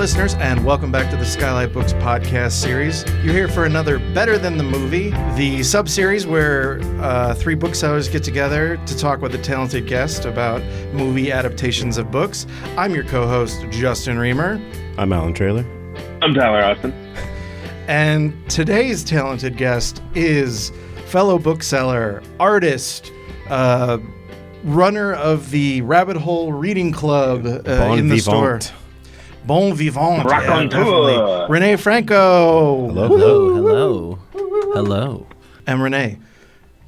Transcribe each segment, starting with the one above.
listeners, and welcome back to the Skylight Books podcast series. You're here for another Better Than the Movie, the sub-series where three booksellers get together to talk with a talented guest about movie adaptations of books. I'm your co-host, Justin Remer. I'm Allan Traylor. I'm Tyler Austin. And today's talented guest is fellow bookseller, artist, runner of the Rabbit Hole Reading Club in the store. Bon vivant. Raconteur. Rene Franco. Hello. And Rene,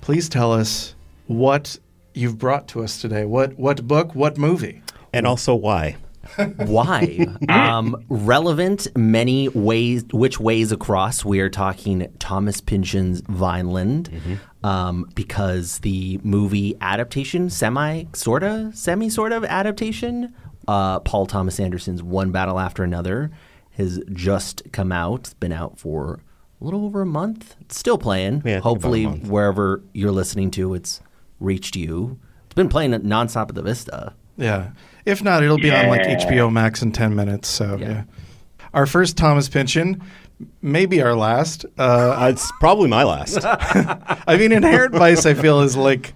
please tell us what you've brought to us today. What book, what movie? And also why. Why? Relevant many ways, which ways across. We are talking Thomas Pynchon's Vineland, because the movie adaptation, semi sort of adaptation, Paul Thomas Anderson's One Battle After Another, has just come out. It's been out for a little over a month. It's still playing. Yeah, hopefully, wherever you're listening to, it's reached you. It's been playing nonstop at the Vista. Yeah. If not, it'll be on like HBO Max in 10 minutes. So, yeah. Our first Thomas Pynchon, maybe our last. It's probably my last. I mean, Inherent Vice, I feel, is like,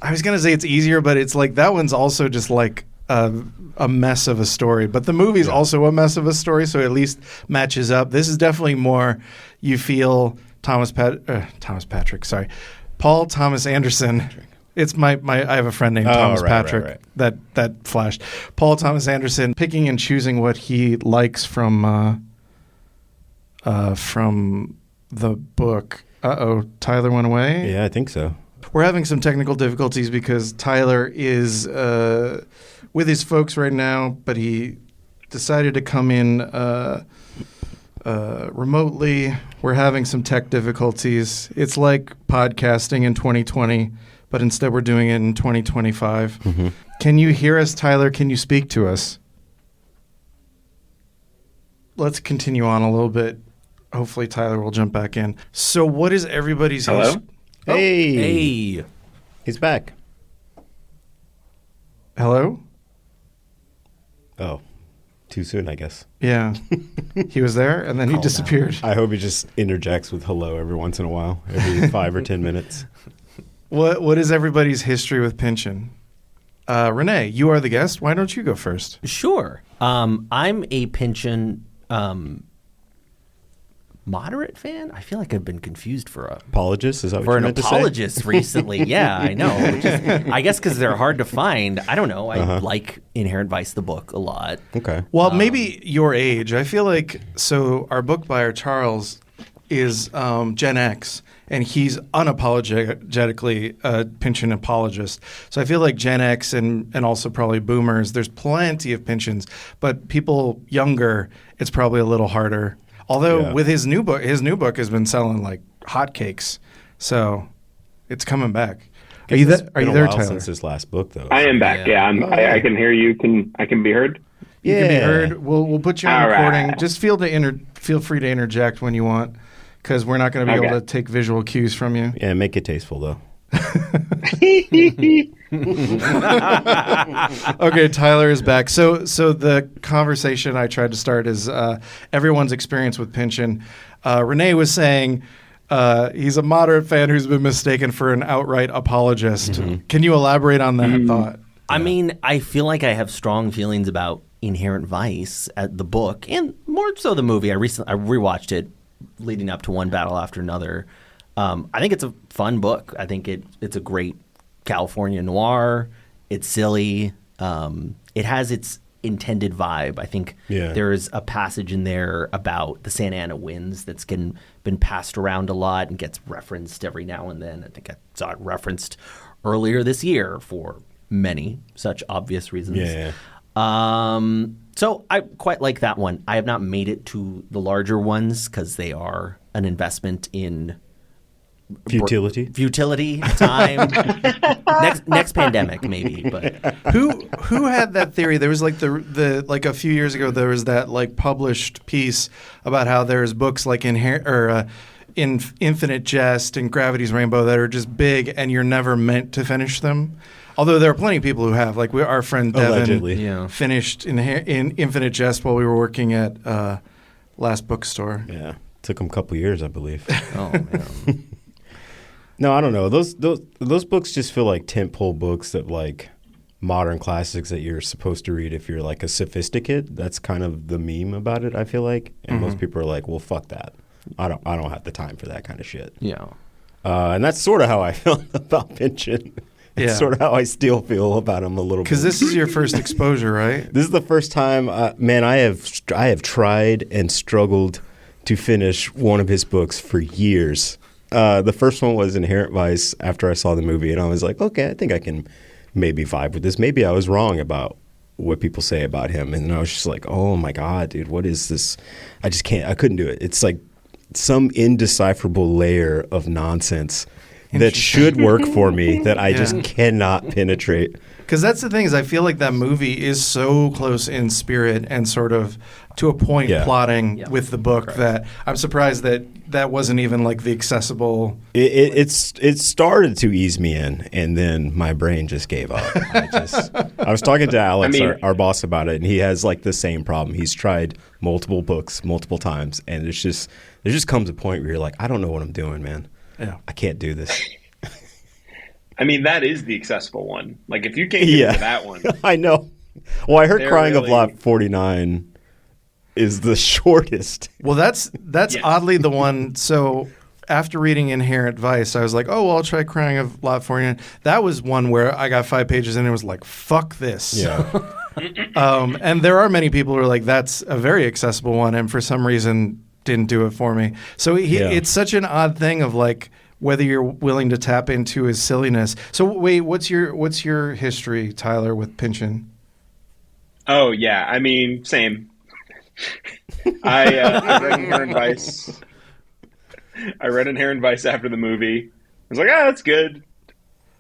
I was going to say it's easier, but it's like that one's also just like a mess of a story. But the movie's also a mess of a story, so it at least matches up. This is definitely more, you feel, Paul Thomas Anderson. It's my I have a friend named Thomas Patrick. Right. That flashed. Paul Thomas Anderson picking and choosing what he likes from the book. Tyler went away? Yeah, I think so. We're having some technical difficulties because Tyler is with his folks right now, but he decided to come in remotely. We're having some tech difficulties. It's like podcasting in 2020. But instead we're doing it in 2025. Mm-hmm. Can you hear us, Tyler? Can you speak to us? Let's continue on a little bit. Hopefully Tyler will jump back in. So what is everybody's... Hello? Hey. He's back. Hello? Oh. Too soon, I guess. Yeah. He was there, and then he disappeared. I hope he just interjects with hello every once in a while, every 5 or 10 minutes. What is everybody's history with Pynchon? Rene, you are the guest. Why don't you go first? Sure. I'm a Pynchon moderate fan. I feel like I've been confused for apologist. Is that what you meant to say? For an apologist recently. Yeah, I know. I guess because they're hard to find. I don't know. I like Inherent Vice, the book, a lot. Okay. Well, maybe your age. I feel like our book buyer Charles is Gen X. And he's unapologetically a Pynchon apologist. So I feel like Gen X and also probably boomers, there's plenty of Pynchons. But people younger, it's probably a little harder. Although with his new book has been selling like hotcakes. So it's coming back. Are you there, Tyler? Since his last book, though. I am back. Yeah, I can hear you. I can be heard? You can be heard. We'll put you on recording. Right. Just feel free to interject when you want. Because we're not going to be able to take visual cues from you. Yeah, make it tasteful, though. Okay, Tyler is back. So the conversation I tried to start is everyone's experience with Pynchon. Rene was saying he's a moderate fan who's been mistaken for an outright apologist. Mm-hmm. Can you elaborate on that thought? I mean, I feel like I have strong feelings about Inherent Vice, the book, and more so the movie. I rewatched it leading up to One Battle After Another. I think it's a fun book. I think it's a great California noir. It's silly. It has its intended vibe. I think there's a passage in there about the Santa Ana winds that's been passed around a lot and gets referenced every now and then. I think I saw it referenced earlier this year for many such obvious reasons. Yeah. So I quite like that one. I have not made it to the larger ones because they are an investment in futility, time. next pandemic maybe. But who had that theory? There was like the like a few years ago there was that like published piece about how there's books like Infinite Jest and Gravity's Rainbow that are just big and you're never meant to finish them. Although there are plenty of people who have. Like our friend Devin Allegedly. finished in Infinite Jest while we were working at Last Bookstore. Yeah. Took him a couple years, I believe. Oh man. No, I don't know. Those books just feel like tentpole books that like modern classics that you're supposed to read if you're like a sophisticate. That's kind of the meme about it, I feel like. And most people are like, well, fuck that. I don't have the time for that kind of shit. Yeah. And that's sort of how I feel about Pynchon. It's sort of how I still feel about him a little bit. Because this is your first exposure, right? This is the first time, man, I have tried and struggled to finish one of his books for years. The first one was Inherent Vice after I saw the movie, and I was like, okay, I think I can maybe vibe with this. Maybe I was wrong about what people say about him. And I was just like, oh my God, dude, what is this? I just can't, I couldn't do it. It's like some indecipherable layer of nonsense that should work for me that I just cannot penetrate. Because that's the thing is I feel like that movie is so close in spirit and sort of to a point plotting with the book that I'm surprised that wasn't even like the accessible. It started to ease me in, and then my brain just gave up. I was talking to Alex, our boss, about it, and he has like the same problem. He's tried multiple books multiple times, and there just comes a point where you're like, I don't know what I'm doing, man. Yeah, I can't do this. I mean, that is the accessible one. Like, if you can't get into that one. I know. Well, I heard Crying of Lot 49 is the shortest. Well, that's oddly the one. So after reading Inherent Vice, I was like, oh, well, I'll try Crying of Lot 49. That was one where I got 5 pages in and it was like, fuck this. Yeah. And there are many people who are like, that's a very accessible one. And for some reason didn't do it for me. So it's such an odd thing of like, whether you're willing to tap into his silliness. So wait, what's your history, Tyler, with Pynchon? Oh yeah, I mean, same. I read Inherent Vice. I read Inherent Vice after the movie. I was like, that's good.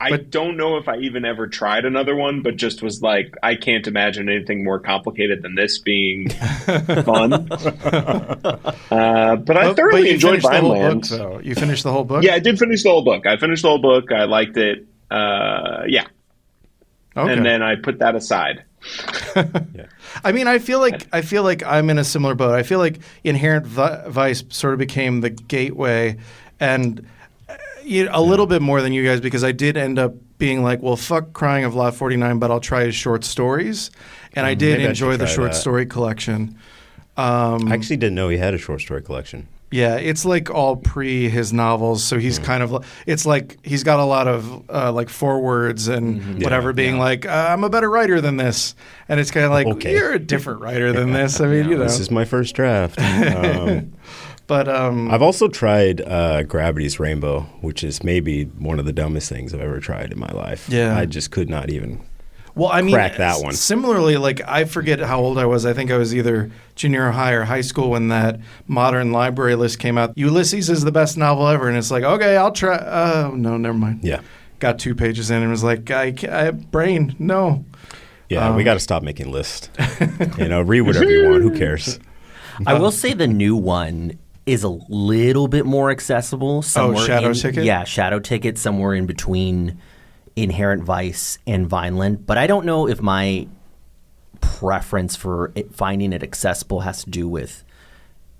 I don't know if I even ever tried another one, but just was like, I can't imagine anything more complicated than this being fun. But I thoroughly enjoyed Vineland. So you finished the whole book? Yeah, I did finish the whole book. I finished the whole book. I liked it. Yeah. Okay. And then I put that aside. I mean, I feel like I'm in a similar boat. I feel like Inherent Vice sort of became the gateway, and a little bit more than you guys, because I did end up being like, well, fuck Crying of Lot 49, but I'll try his short stories. And I did enjoy the short story collection. I actually didn't know he had a short story collection. Yeah, it's like all pre his novels, so he's kind of it's like he's got a lot of like forewords and whatever, being like, I'm a better writer than this, and it's kind of like you're a different writer than this. I mean, this is my first draft. But I've also tried Gravity's Rainbow, which is maybe one of the dumbest things I've ever tried in my life. Yeah, I just could not even. Well, I mean, crack that one. Similarly, like I forget how old I was. I think I was either junior high or high school when that modern library list came out. Ulysses is the best novel ever, and it's like, okay, I'll try. Oh no, never mind. Yeah, got 2 pages in and was like, I brain no. Yeah, we got to stop making lists. Read whatever you want. Who cares? I will say the new one is a little bit more accessible. Shadow Ticket? Yeah, Shadow Ticket, somewhere in between Inherent Vice and Vineland. But I don't know if my preference for finding it accessible has to do with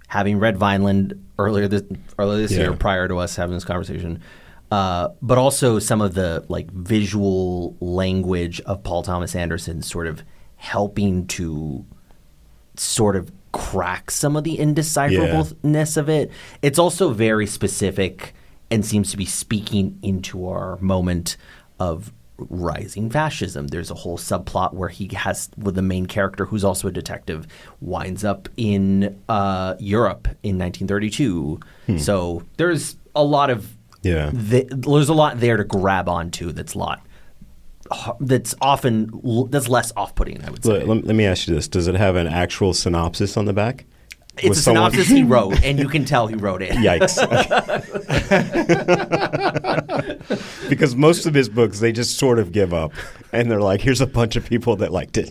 having read Vineland earlier this year, prior to us having this conversation, but also some of the like visual language of Paul Thomas Anderson sort of helping to sort of crack some of the indecipherableness of it. It's also very specific and seems to be speaking into our moment of rising fascism. There's a whole subplot where he has, with the main character, who's also a detective, winds up in Europe in 1932. So there's a lot of there's a lot there to grab onto that's less off-putting, I would say. Let me ask you this. Does it have an actual synopsis on the back? It's a synopsis he wrote, and you can tell he wrote it. Yikes. Because most of his books, they just sort of give up. And they're like, here's a bunch of people that liked it.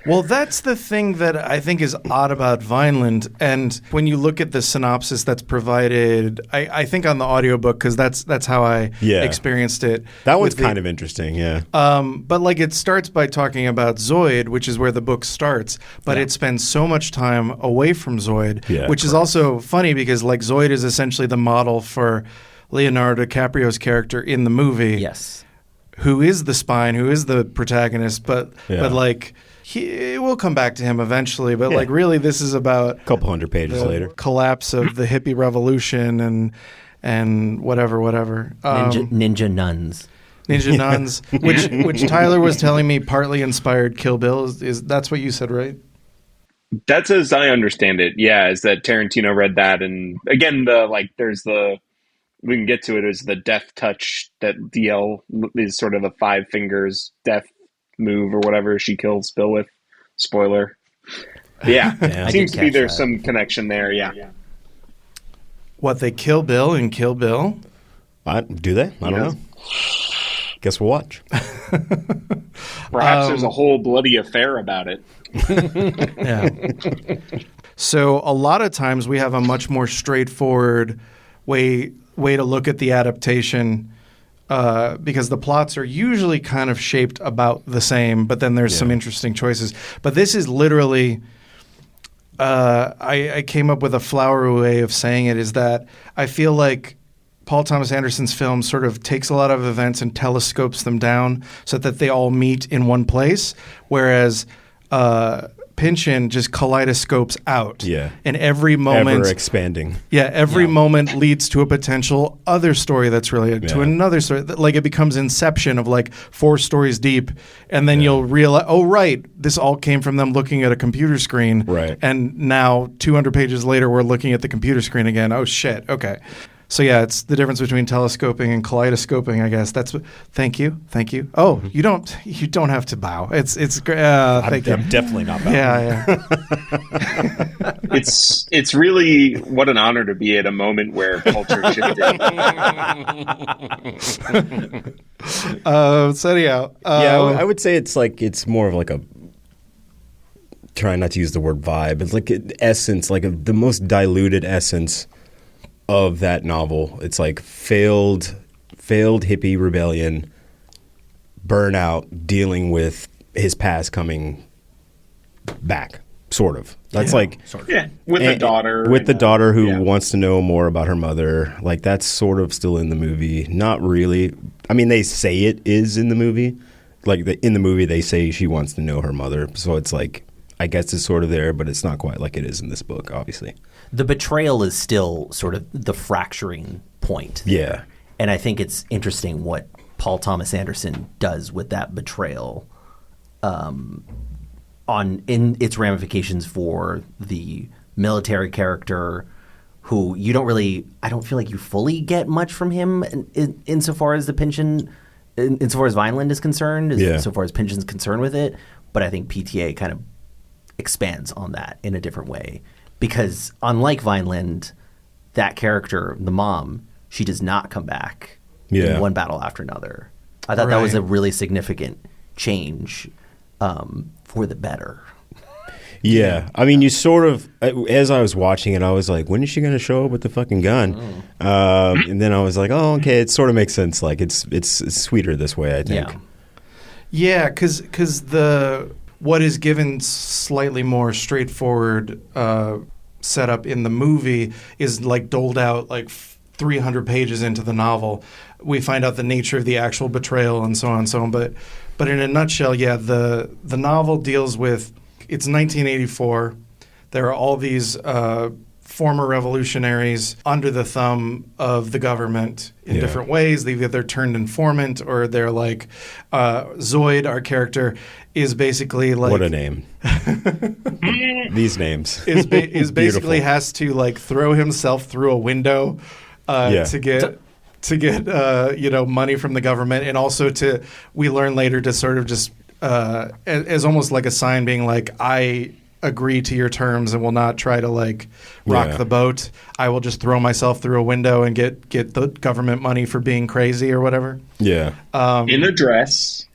Well, that's the thing that I think is odd about Vineland. And when you look at the synopsis that's provided, I think on the audiobook, because that's how I experienced it. That one's kind of interesting, yeah. But like it starts by talking about Zoid, which is where the book starts, but it spends so much time away from Zoid, which is also funny because like Zoid is essentially the model for Leonardo DiCaprio's character in the movie. Yes. Who is the spine, who is the protagonist, but like... We'll come back to him eventually, but like really this is about a couple hundred pages later collapse of the hippie revolution and whatever. Ninja nuns. Ninja nuns, which Tyler was telling me partly inspired Kill Bill. Is that's what you said, right? That's as I understand it. Yeah, is that Tarantino read that, and again, we can get to it as the death touch that DL is sort of the 5 fingers death move or whatever she kills Bill with. Spoiler. Yeah, seems to be there's some connection there. Yeah. What, they kill Bill in Kill Bill? Do they? I don't know. Guess we'll watch. Perhaps there's a whole bloody affair about it. Yeah. So a lot of times we have a much more straightforward way to look at the adaptation. Because the plots are usually kind of shaped about the same, but then there's some interesting choices. But this is literally, I came up with a flowery way of saying it, is that I feel like Paul Thomas Anderson's film sort of takes a lot of events and telescopes them down so that they all meet in one place, whereas Pynchon just kaleidoscopes out. Yeah. And every moment... Ever expanding. Yeah, every moment leads to a potential other story that's related to another story. Like it becomes Inception of like 4 stories deep, and then you'll realize, oh, right, this all came from them looking at a computer screen. Right. And now 200 pages later, we're looking at the computer screen again. Oh, shit. Okay. So yeah, it's the difference between telescoping and kaleidoscoping, I guess. That's thank you. Oh, you don't have to bow. It's thank you. I'm definitely not bowing. Yeah. It's really what an honor to be at a moment where culture shifted. So anyhow, I would say it's more of like a, trying not to use the word vibe. It's like an essence, like the most diluted essence of that novel. It's like failed hippie rebellion, burnout, dealing with his past coming back, sort of. That's with the daughter. With the daughter who wants to know more about her mother. Like that's sort of still in the movie. Not really. I mean, they say it is in the movie. Like in the movie, they say she wants to know her mother. So it's like, I guess it's sort of there, but it's not quite like it is in this book, obviously. The betrayal is still sort of the fracturing point there. Yeah. And I think it's interesting what Paul Thomas Anderson does with that betrayal in its ramifications for the military character who I don't feel like you fully get much from him insofar as the Pynchon, insofar as Vineland is concerned, insofar as Pynchon's concerned with it. But I think PTA kind of expands on that in a different way. Because unlike Vineland, that character, the mom, she does not come back in one battle after another. I thought that was a really significant change for the better. Yeah. I mean, you sort of, as I was watching it, I was like, when is she going to show up with the fucking gun? And then I was like, oh, okay, it sort of makes sense. Like, it's sweeter this way, I think. Yeah, because what is given slightly more straightforward setup in the movie is like doled out like 300 pages into the novel. We find out the nature of the actual betrayal and so on and so on. But in a nutshell, the novel deals with, it's 1984. There are all these former revolutionaries under the thumb of the government in different ways. They've either turned informant or they're like Zoid, our character, is basically like... What a name. These names. is basically has to like throw himself through a window to get money from the government, and also we learn later to sort of just as almost like a sign being like, I agree to your terms and will not try to like rock the boat. I will just throw myself through a window and get the government money for being crazy or whatever. Yeah. In a dress.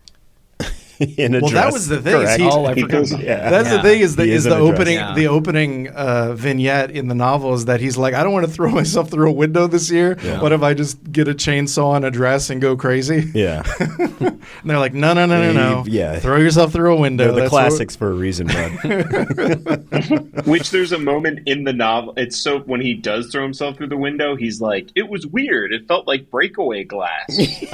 in a Well, dress. that was the thing. Correct. I He forgot goes- about Yeah. that. That's the thing is He is in the a dress. opening Yeah. the opening vignette in the novel is that he's like, I don't want to throw myself through a window this year. Yeah. What if I just get a chainsaw and a dress and go crazy? Yeah. And they're like, no. Yeah. Throw yourself through a window. They're the That's what- classics for a reason, bud. Which there's a moment in the novel. It's so when he does throw himself through the window, he's like, "It was weird. It felt like breakaway glass." Which,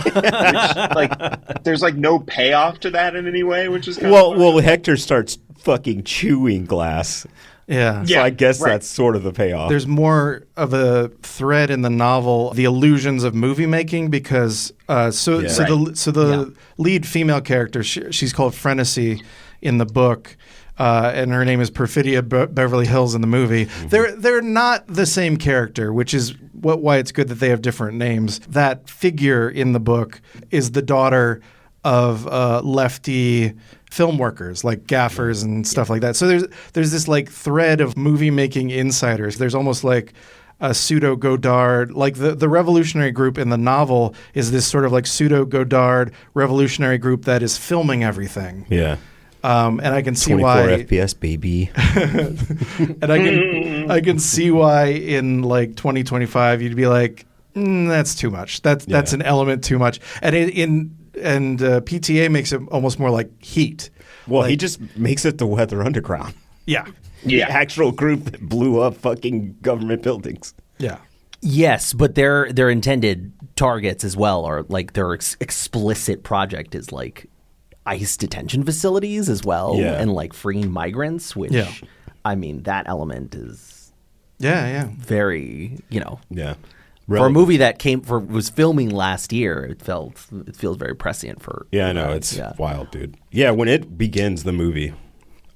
like, there's like no payoff to that in any way, which is kind of funny. well, Hector starts fucking chewing glass. Yeah. So Yeah, I guess right. that's sort of the payoff. There's more of a thread in the novel, the illusions of movie making, because the lead female character, she's called Frenesy in the book, and her name is Perfidia Beverly Hills in the movie. Mm-hmm. They're not the same character, which is why it's good that they have different names. That figure in the book is the daughter of lefty film workers like gaffers and stuff like that. So there's this like thread of movie making insiders. There's almost like a pseudo Godard, like the revolutionary group in the novel is this sort of like pseudo Godard revolutionary group that is filming everything. yeah. And I can see 24 why, FPS, baby. and I can see why in like 2025 you'd be like, that's too much. That's an element too much. And PTA makes it almost more like Heat. Well, he Like- just makes it the Weather Underground. Yeah, The Yeah. actual group that blew up fucking government buildings. yeah. Yes, but their intended targets as well are like their explicit project is like ICE detention facilities as well, Yeah. and like freeing migrants. Which, Yeah. I mean, that element is Yeah. very, Yeah. for a movie that was filming last year. It feels very prescient for. Yeah, I for know. that, It's yeah. wild, dude. Yeah, when it begins the movie,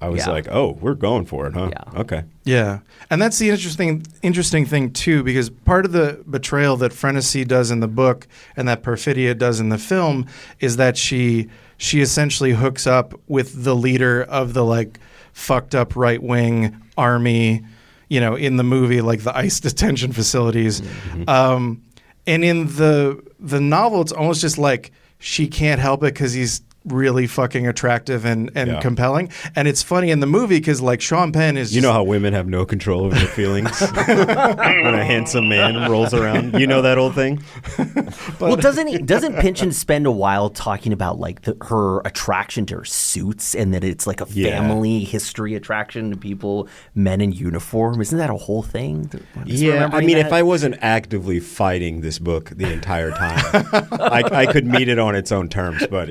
I was Yeah. like, oh, we're going for it, huh? Yeah. Okay. Yeah, and that's the interesting thing too, because part of the betrayal that Frenesy does in the book and that Perfidia does in the film is that she essentially hooks up with the leader of the like fucked up right wing army, in the movie, like the ICE detention facilities, and in the novel, it's almost just like she can't help it because he's really fucking attractive and Yeah. compelling. And it's funny in the movie because like Sean Penn is You know how women have no control over their feelings when a handsome man rolls around? You know that old thing? Well, doesn't Pynchon spend a while talking about like her attraction to her suits and that it's like a Yeah. family history attraction to people, men in uniform? Isn't that a whole thing? Yeah, I mean, if I wasn't actively fighting this book the entire time, I could meet it on its own terms, but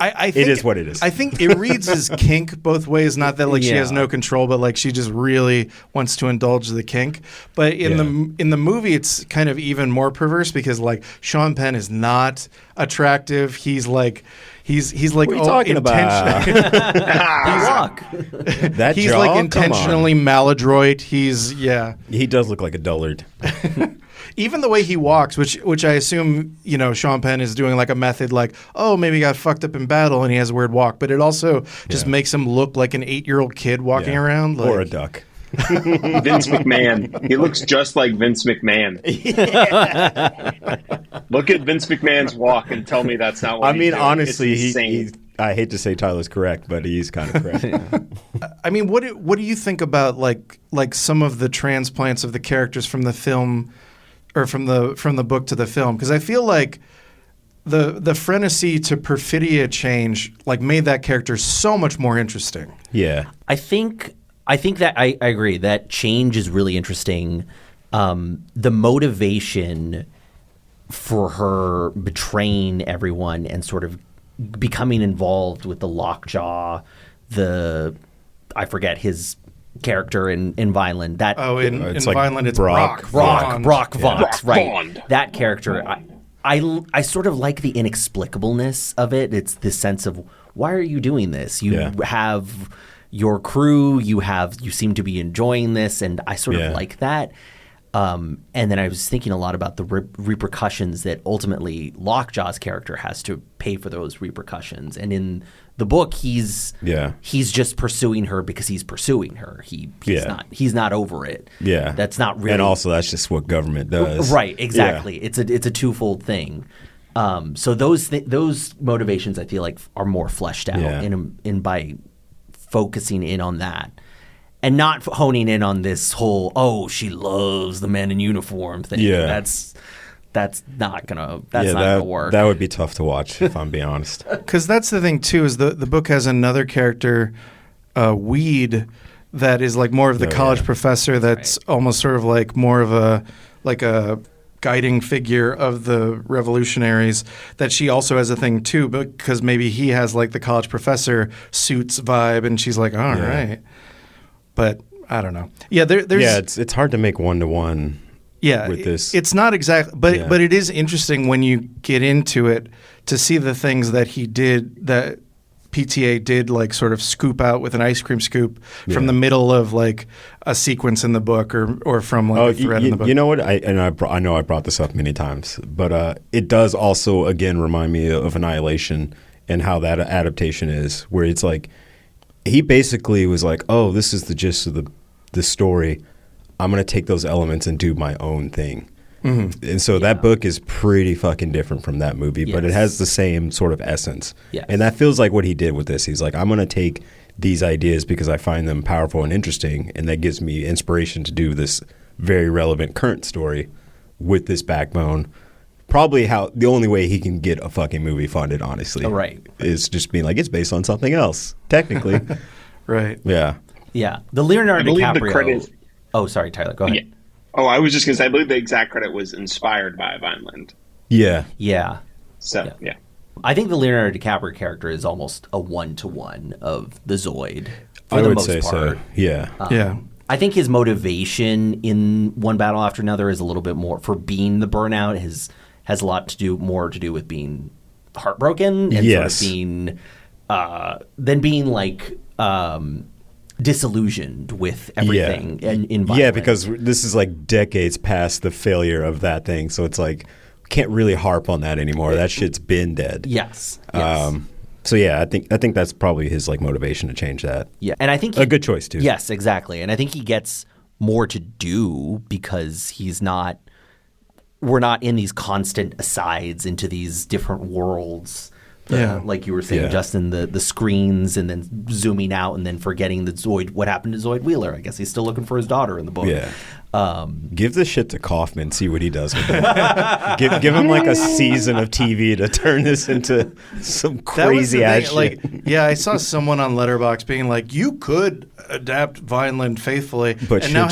I think, it is what it is. I think it reads as kink both ways. Not that like she has Yeah. no control, but like she just really wants to indulge the kink. But in the movie, it's kind of even more perverse because like Sean Penn is not attractive. He's like What are you talking about? walk. That He's jaw? like Come intentionally maladroit. on. He does look like a dullard. Even the way he walks, which I assume, Sean Penn is doing like a method like, oh, maybe he got fucked up in battle and he has a weird walk. But it also just makes him look like an 8-year-old kid walking Yeah. around. Or a like- duck. Vince McMahon. He looks just like Vince McMahon. Look at Vince McMahon's walk and tell me that's not what I he's mean, doing. honestly, It's insane. he's I hate to say Tyler's correct, but he's kind of correct. I mean, what do you think about like some of the transplants of the characters from the film or from the book to the film? Because I feel like the Frenesy to Perfidia change like made that character so much more interesting. Yeah. I think that I agree. That change is really interesting. The motivation for her betraying everyone and sort of becoming involved with the Lockjaw, I forget his character in Vineland. That In It's like Vineland, it's Brock Brock. Brock Vaughn, Brock right? Vaughn. That character, I sort of like the inexplicableness of it. It's this sense of why are you doing this? You Yeah. have your crew, you seem to be enjoying this, and I sort Yeah. of like that. And then I was thinking a lot about the repercussions that ultimately Lockjaw's character has to pay for those repercussions. And in the book, he's just pursuing her because he's pursuing her. He's not over it. Yeah. That's not really. And also, that's just what government does. Right, exactly. It's a twofold thing. So those motivations I feel like are more fleshed out in by focusing in on that. And not honing in on this whole, she loves the men in uniform thing. Yeah. That's not gonna work. That would be tough to watch, if I'm being honest. Because that's the thing too, is the book has another character, Weed, that is like more of the college professor that's almost sort of like more of a guiding figure of the revolutionaries, that she also has a thing too, because maybe he has like the college professor suits vibe, and she's like, all right. But I don't know. Yeah, there's it's hard to make one-to-one with this. It's not exactly, but it is interesting when you get into it to see the things that he did, that PTA did, like sort of scoop out with an ice cream scoop from the middle of like a sequence in the book or from like a thread in the book. You know what? I know I brought this up many times, but it does also again remind me of Annihilation and how that adaptation is, where it's like he basically was like, oh, this is the gist of the story. I'm going to take those elements and do my own thing. Mm-hmm. And so that book is pretty fucking different from that movie, but it has the same sort of essence. Yes. And that feels like what he did with this. He's like, I'm going to take these ideas because I find them powerful and interesting, and that gives me inspiration to do this very relevant current story with this backbone. Probably the only way he can get a fucking movie funded, honestly, is just being like, it's based on something else, technically. Right. Yeah. Yeah. The Leonardo DiCaprio. The credit. Oh, sorry, Tyler. Go ahead. Yeah. Oh, I was just going to say, I believe the exact credit was inspired by Vineland. Yeah. Yeah. So, yeah. I think the Leonardo DiCaprio character is almost a one-to-one of the Zoid for I the would most say part. So. Yeah. I think his motivation in One Battle After Another is a little bit more for being the burnout. Has a lot more to do with being heartbroken and sort of being than being like disillusioned with everything in Vineland. Yeah, because this is like decades past the failure of that thing, so it's like can't really harp on that anymore. That shit's been dead. Yes. So yeah, I think that's probably his like motivation to change that. Yeah, and I think a good choice too. Yes, exactly, and I think he gets more to do because we're not in these constant asides into these different worlds. Like you were saying, Justin, the screens and then zooming out and then forgetting the Zoid. What happened to Zoid Wheeler? I guess he's still looking for his daughter in the book. Yeah. Give this shit to Kaufman, see what he does with it. give him like a season of TV to turn this into some crazy ass shit. Like, I saw someone on Letterboxd being like, "You could adapt Vineland faithfully," but and now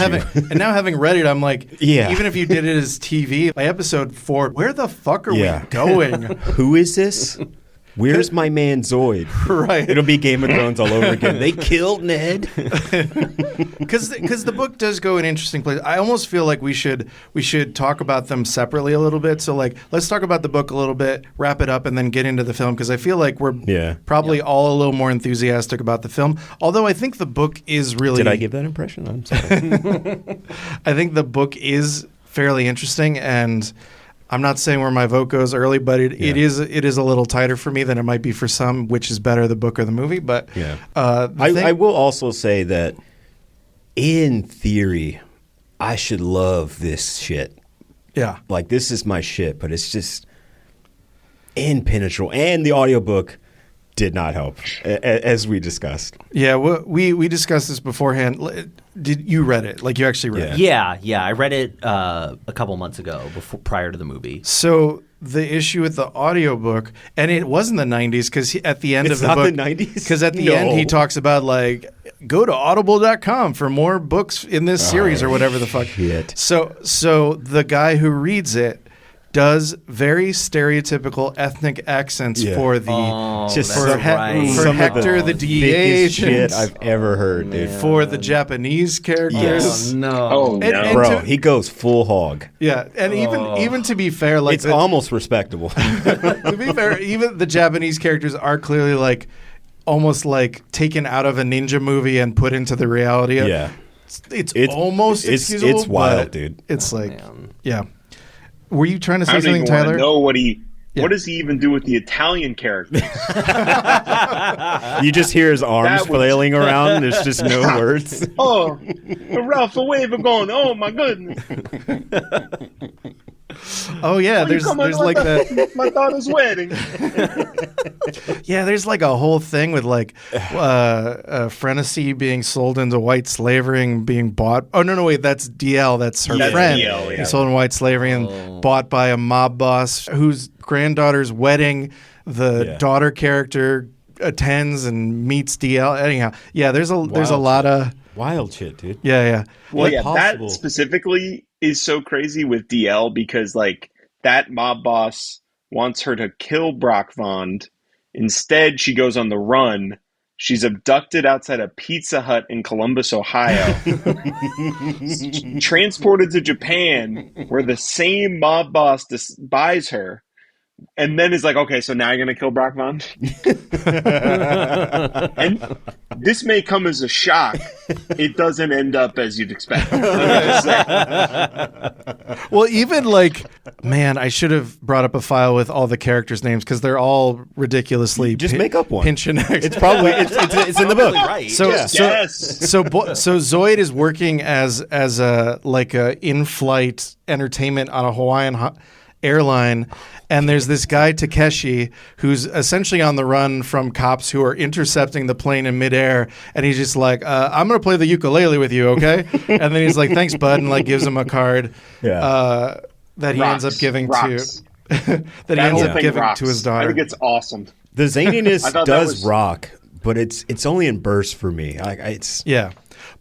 having read it, I'm like, even if you did it as TV, by episode 4, where the fuck are we going? Who is this? Where's my man Zoid? Right. It'll be Game of Thrones all over again. They killed Ned. Because the book does go in interesting places. I almost feel like we should talk about them separately a little bit. So like, let's talk about the book a little bit, wrap it up, and then get into the film. Because I feel like we're probably all a little more enthusiastic about the film. Although I think the book is really... Did I give that impression? I'm sorry. I think the book is fairly interesting, and I'm not saying where my vote goes early, but it is a little tighter for me than it might be for some, which is better, the book or the movie. But I will also say that in theory, I should love this shit. Yeah. Like, this is my shit, but it's just impenetrable. And the audiobook did not help, as we discussed. Yeah, we discussed this beforehand. Did you read it? Like, you actually read it? Yeah. I read it a couple months ago, prior to the movie. So the issue with the audiobook, and it was in the 90s, because at the end of the book... It's not the 90s? Because at the end he talks about, like, go to audible.com for more books in this series or whatever the fuck. Shit. So the guy who reads it does very stereotypical ethnic accents for the for Hector, the DEA agent. Shit I've ever heard, dude. For the Japanese characters. Yes. No. Bro, he goes full hog. Yeah, and even to be fair, like, it's almost respectable. To be fair, even the Japanese characters are clearly like almost like taken out of a ninja movie and put into the reality. It's almost excusable. It's wild, dude. It's like, Were you trying to say something, Tyler? I don't even know what does he even do with the Italian characters? You just hear his arms flailing around. There's just no words. Oh, Ralph, where we going? Oh my goodness. Oh yeah, Will you there's come on to like that. my daughter's wedding. Yeah, there's like a whole thing with like Frenessy being sold into white slavery and being bought. Oh no, wait, that's DL. That's her That's friend. DL, yeah. He's sold in white slavery and bought by a mob boss whose granddaughter's wedding the daughter character attends and meets DL. Anyhow, yeah, there's a lot of wild shit, dude. Yeah. Well, Like, that specifically is so crazy with DL because like that mob boss wants her to kill Brock Vond. Instead, she goes on the run. She's abducted outside a Pizza Hut in Columbus, Ohio, transported to Japan, where the same mob boss buys her, and then is like, okay, so now you're going to kill Brock Vond? And this may come as a shock. It doesn't end up as you'd expect. Well, even like, man, I should have brought up a file with all the characters' names because they're all ridiculously Just make up one. Pinch and X. It's probably it's in the book. Right. So Yes. so Zoid is working as a in-flight entertainment on a Hawaiian airline, and there's this guy Takeshi who's essentially on the run from cops who are intercepting the plane in midair, and he's just like, I'm gonna play the ukulele with you, okay? And then he's like, thanks, bud, and like gives him a card that he ends up giving to his daughter. I think it's awesome. The zaniness I does rock, but it's only in bursts for me. Yeah.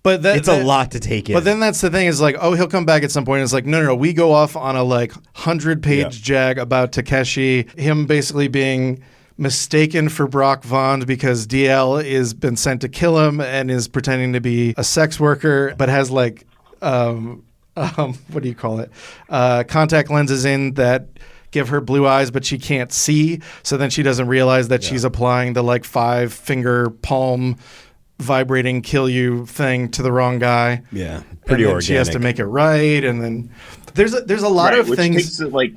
But it's a lot to take in. But then that's the thing is like, oh, he'll come back at some point. And it's like, no. We go off on a like 100-page jag about Takeshi, him basically being mistaken for Brock Vond because DL is been sent to kill him and is pretending to be a sex worker, but has like, what do you call it? Contact lenses in that give her blue eyes, but she can't see. So then she doesn't realize that she's applying the like 5-finger palm vibrating kill you thing to the wrong guy. Yeah, pretty organic. She has to make it right, and then there's a lot of which things. Takes like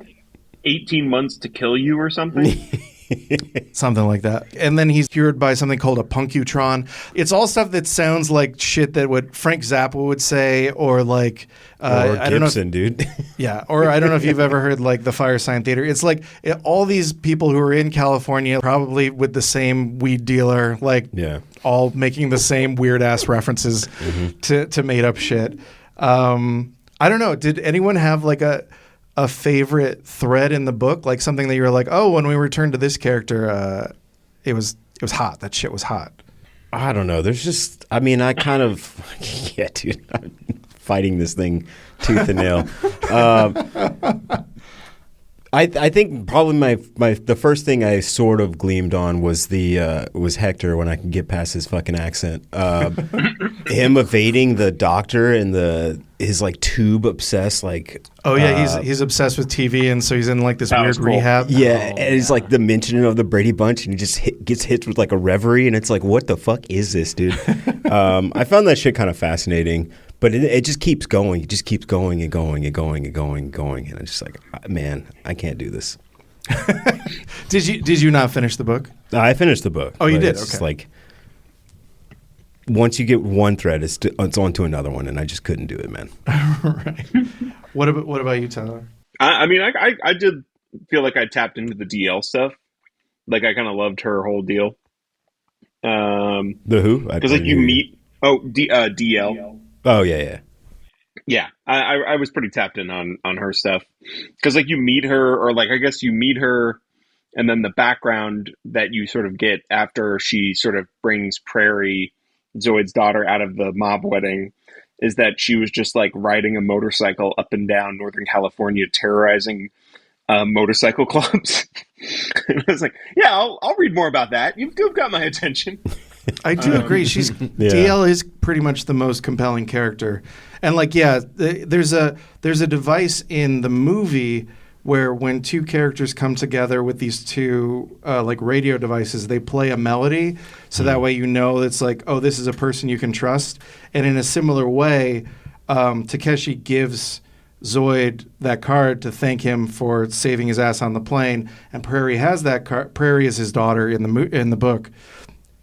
18 months to kill you or something. Something like that. And then he's cured by something called a puncutron. It's all stuff that sounds like shit that what Frank Zappa would say, or like I don't know, dude. Yeah, or I don't know if you've ever heard like the Fire Sign Theater. It's like all these people who are in California, probably with the same weed dealer, like all making the same weird ass references to made up shit. I don't know. Did anyone have like a favorite thread in the book, like something that you were like, oh, when we returned to this character, it was hot. That shit was hot. I don't know. There's just, I mean, I kind of, dude, I'm fighting this thing tooth and nail. I think probably the first thing I sort of gleamed on was was Hector when I could get past his fucking accent. Him evading the doctor and his like tube obsessed like. Oh yeah, he's obsessed with TV, and so he's in like this weird rehab. Yeah, and it's like the mentioning of the Brady Bunch, and he just gets hit with like a reverie, and it's like, what the fuck is this, dude? I found that shit kind of fascinating. But it just keeps going. It just keeps going and going and going and going and going. And I'm just like, man, I can't do this. Did you not finish the book? I finished the book. Oh, you did? It's okay. like once you get one thread, it's on to another one, and I just couldn't do it, man. Right. What about you, Tyler? I mean, I did feel like I tapped into the DL stuff. Like I kind of loved her whole deal. The who? Because like you meet DL. Oh yeah. Yeah, I was pretty tapped in on her stuff because like you meet her, or like I guess you meet her, and then the background that you sort of get after she sort of brings Prairie, Zoid's daughter, out of the mob wedding, is that she was just like riding a motorcycle up and down Northern California, terrorizing motorcycle clubs. And I was like, yeah, I'll read more about that. You've got my attention. I do agree. DL is pretty much the most compelling character, and like there's a device in the movie where when two characters come together with these two like radio devices, they play a melody, so that way you know it's like, oh, this is a person you can trust. And in a similar way, Takeshi gives Zoid that card to thank him for saving his ass on the plane, and Prairie has that card. Prairie is his daughter in the book.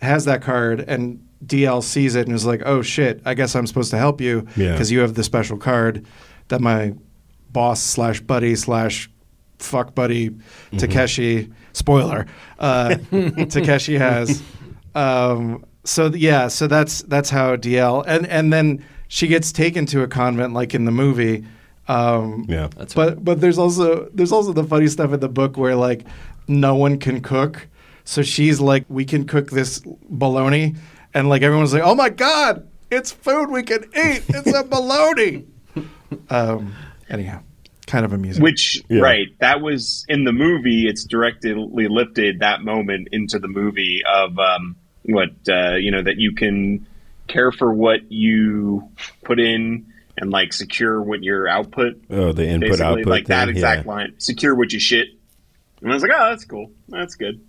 Has that card, and DL sees it and is like, oh shit, I guess I'm supposed to help you because you have the special card that my boss slash buddy slash fuck buddy Takeshi. Spoiler. Takeshi has. So that's how DL and then she gets taken to a convent like in the movie. But there's also the funny stuff in the book where like no one can cook. So she's like, we can cook this bologna, and like everyone's like, oh my god, it's food we can eat. It's a bologna. Anyhow, kind of amusing. Right, that was in the movie. It's directly lifted that moment into the movie of that you can care for what you put in and like secure what your output. Oh, the input basically. output Like that thing, exact line. Secure what you shit. And I was like, oh, that's cool. That's good.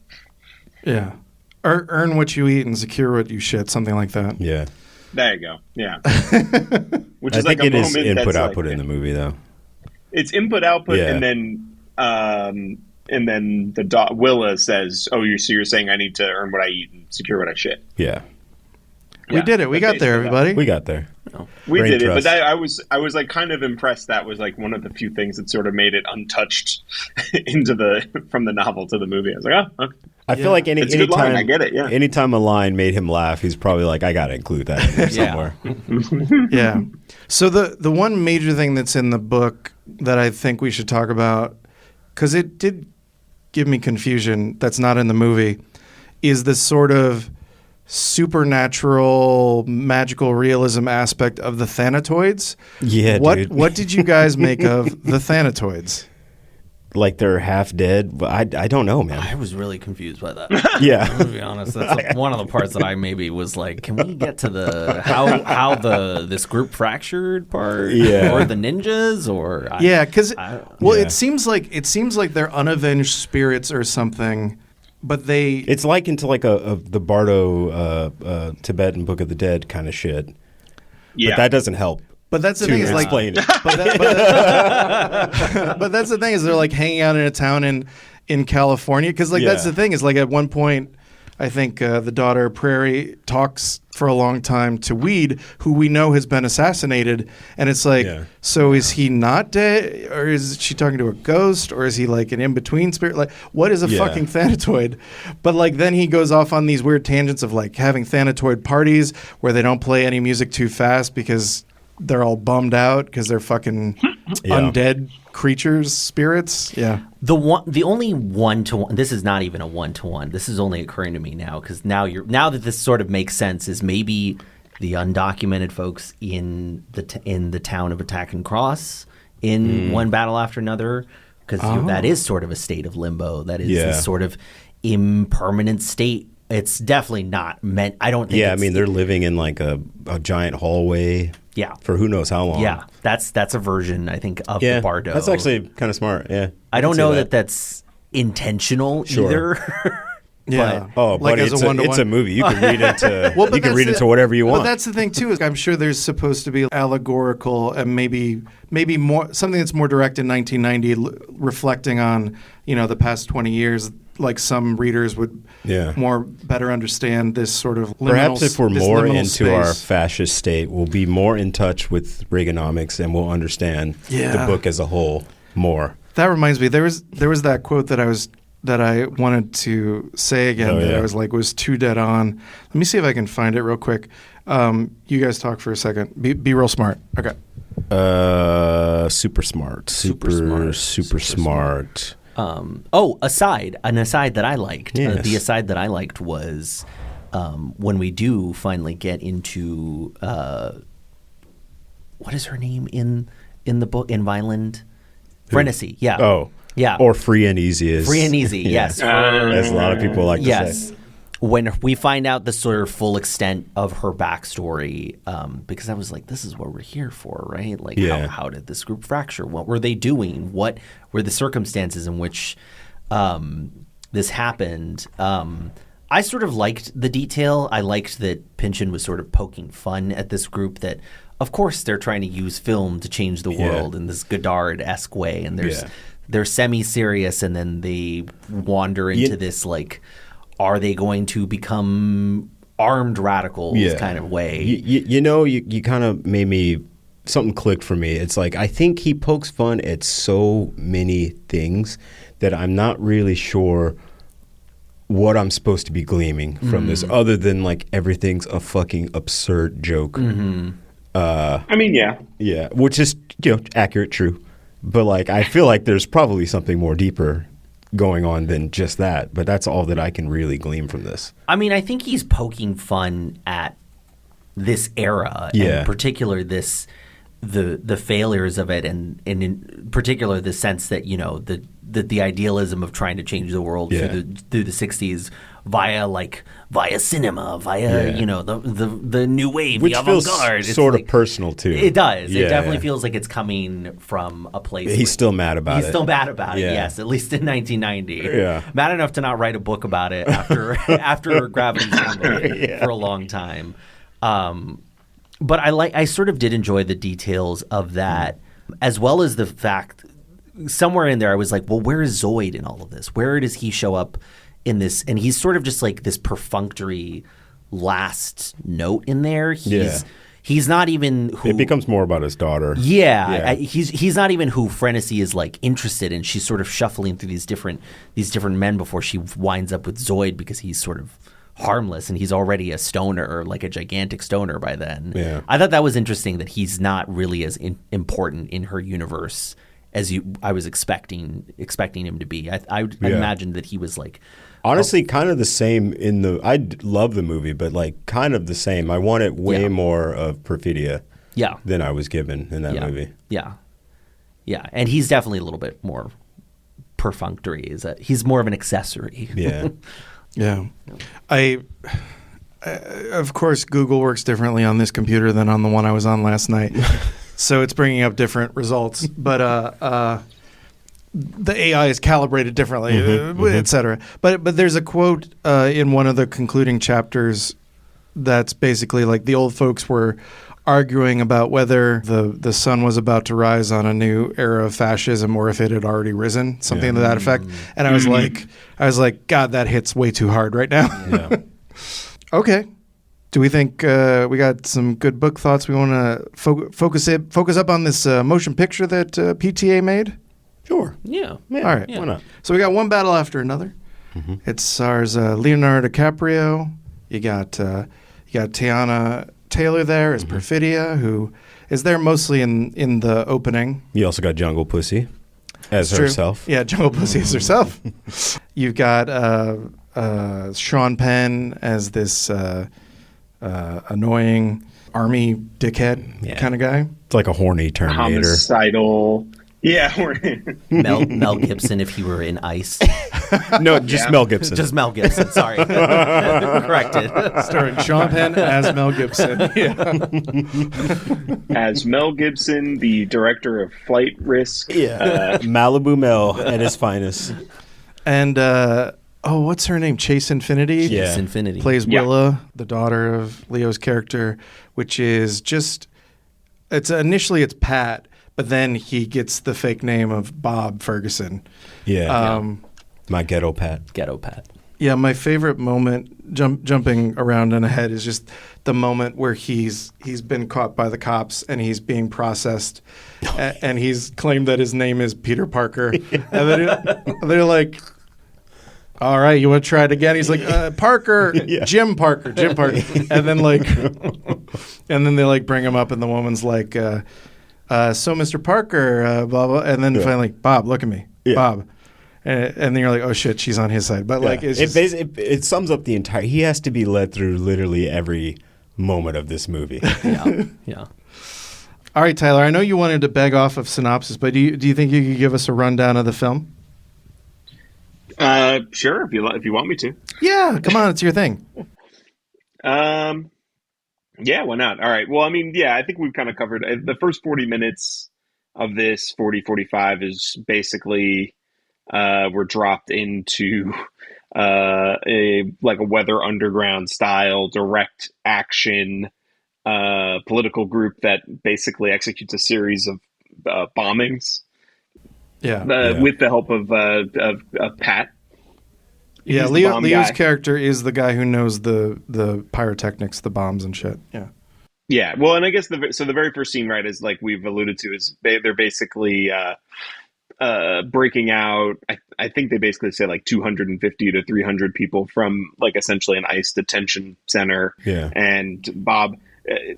Yeah. Earn what you eat and secure what you shit. Something like that. Yeah. There you go. Yeah. Which I is think like it a is moment input that's output like, in the movie though. It's input output, Yeah. and then Willa says, "Oh, so you're saying I need to earn what I eat and secure what I shit." Yeah. We did it. We got there, everybody. We got there. We Brain did it, trust. but I was like kind of impressed. That was like one of the few things that sort of made it untouched from the novel to the movie. I was like, oh, okay. I feel like It's a good line. I get it. Yeah. Anytime a line made him laugh, he's probably like, I got to include that in there somewhere. Yeah. So the one major thing that's in the book that I think we should talk about, because it did give me confusion that's not in the movie, is this sort of supernatural magical realism aspect of the Thanatoids. Yeah, dude. What did you guys make of the Thanatoids? Like they're half dead, but I don't know, man. I was really confused by that. Yeah. To be honest, that's like one of the parts that I maybe was like, can we get to the how this group fractured part, Yeah. or the ninjas, or Yeah, because Yeah. it seems like they're unavenged spirits or something, but they It's likened to like the Bardo Tibetan Book of the Dead kind of shit. Yeah. But that doesn't help. But that's the to thing is like, explain it. but that's the thing is they're like hanging out in a town in California because like that's Yeah. the thing is like at one point I think the daughter Prairie talks for a long time to Weed, who we know has been assassinated, and it's like, so is he not dead, or is she talking to a ghost, or is he like an in between spirit? Like, what is a fucking Thanatoid? But like then he goes off on these weird tangents of like having Thanatoid parties where they don't play any music too fast because they're all bummed out because they're fucking undead creatures, spirits. Yeah. The only one-to-one. This is not even a one-to-one. This is only occurring to me now because now that this sort of makes sense is maybe the undocumented folks in the town of Attack and Cross in one battle after another, because that is sort of a state of limbo. That is this sort of impermanent state. It's definitely not meant. I don't think. Yeah, I mean they're living in like a giant hallway. Yeah. For who knows how long. Yeah, that's a version I think of the Bardo. That's actually kind of smart. Yeah. I don't know that that's intentional either. Yeah. But like it's a movie. You can read into you can read into whatever you want. But that's the thing too is I'm sure there's supposed to be allegorical and maybe more something that's more direct in 1990, reflecting on the past 20 years. Like some readers would better understand this sort of liminal, perhaps if we're more into space. our fascist state, we'll be more in touch with Reaganomics and we'll understand the book as a whole more. That reminds me, there was that quote that I wanted to say again I was like was too dead on. Let me see if I can find it real quick. You guys talk for a second. Be real smart. Okay. Super smart. Super smart. An aside that I liked. Yes. The aside that I liked was when we do finally get into what is her name in the book in Vineland? Rene. Yeah. Oh. Yeah. Or Free and Easy is. Free and Easy. Yes. As a lot of people like to say. When we find out the sort of full extent of her backstory, because I was like, this is what we're here for, right? Like, how did this group fracture? What were they doing? What were the circumstances in which this happened? I sort of liked the detail. I liked that Pynchon was sort of poking fun at this group that, of course, they're trying to use film to change the world in this Godard-esque way. And they're semi-serious, and then they wander into this, like, are they going to become armed radicals kind of way? You kind of made me something clicked for me. It's like I think he pokes fun at so many things that I'm not really sure what I'm supposed to be gleaming from this, other than like everything's a fucking absurd joke. Mm-hmm. I mean, yeah. Yeah, which is, accurate, true. But like I feel like there's probably something more deeper going on than just that. But that's all that I can really glean from this. I mean, I think he's poking fun at this era, and in particular the failures of it, and in particular the sense that the idealism of trying to change the world through the 60s via cinema, via the new wave, which the avant-garde. Feels sort of personal too. It does. It definitely feels like it's coming from a place. He's still mad about it. He's still mad about it. Yes, at least in 1990. Yeah, mad enough to not write a book about it after Gravity's Family for a long time. But I sort of did enjoy the details of that, as well as the fact somewhere in there I was like, well, where is Zoid in all of this? Where does he show up in this? And he's sort of just like this perfunctory last note in there. He's not even who. It becomes more about his daughter. Yeah. He's not even who Frenessy is like interested in. She's sort of shuffling through these different men before she winds up with Zoid, because he's sort of harmless and he's already a stoner, like a gigantic stoner by then. Yeah. I thought that was interesting that he's not really as important in her universe as I was expecting him to be. I imagined that he was like honestly kind of the same I love the movie, but like kind of the same. I wanted way more of Perfidia than I was given in that movie. Yeah. And he's definitely a little bit more perfunctory. He's more of an accessory. Yeah. Yeah. Of course, Google works differently on this computer than on the one I was on last night. So it's bringing up different results. But the AI is calibrated differently, et cetera. But there's a quote in one of the concluding chapters that's basically like the old folks were arguing about whether the sun was about to rise on a new era of fascism or if it had already risen, something to that effect. And I was like, God, that hits way too hard right now. Yeah. Okay. Do we think we got some good book thoughts? We want to focus up on this motion picture that PTA made? Sure. Yeah. All right. Why not? So we got one battle after another. It stars Leonardo DiCaprio. You got Tiana Taylor there as Perfidia, who is there mostly in the opening. You also got Jungle Pussy as herself. Yeah, Jungle Pussy as herself. You've got Sean Penn as this annoying army dickhead kind of guy. It's like a horny Terminator. Homicidal. Yeah. Mel Gibson if he were in Ice. No, just Mel Gibson. Just Mel Gibson, sorry. Corrected. Starring Sean Penn as Mel Gibson. As Mel Gibson, the director of Flight Risk. Yeah. Malibu Mel at his finest. And, what's her name? Chase Infinity? Chase Infinity. Plays Willa, the daughter of Leo's character, which is just, initially it's Pat, but then he gets the fake name of Bob Ferguson. My ghetto Pat. Ghetto Pat. Yeah, my favorite moment, jumping around and ahead, is just the moment where he's been caught by the cops and he's being processed, and he's claimed that his name is Peter Parker, and they're like, "All right, you want to try it again?" He's like, "Parker, Jim Parker," and then they bring him up, and the woman's like, "So, Mr. Parker, blah blah," and then finally, "Bob, look at me, Bob." And then you're like, oh shit, she's on his side. But it sums up the entire. He has to be led through literally every moment of this movie. Yeah. All right, Tyler. I know you wanted to beg off of synopsis, but do you think you could give us a rundown of the film? Sure, if you want me to. Yeah, come on, it's your thing. Yeah, why not? All right. Well, I mean, I think we've kind of covered the first 40 minutes of this. 45 is basically. We're dropped into a Weather Underground style direct action political group that basically executes a series of bombings. With the help of Pat. Yeah, Leo's character is the guy who knows the pyrotechnics, the bombs and shit. Yeah. Yeah, well, and I guess the very first scene, right, is like we've alluded to, is they're basically breaking out. I think they basically say like 250 to 300 people from like essentially an ICE detention center. Yeah. And Bob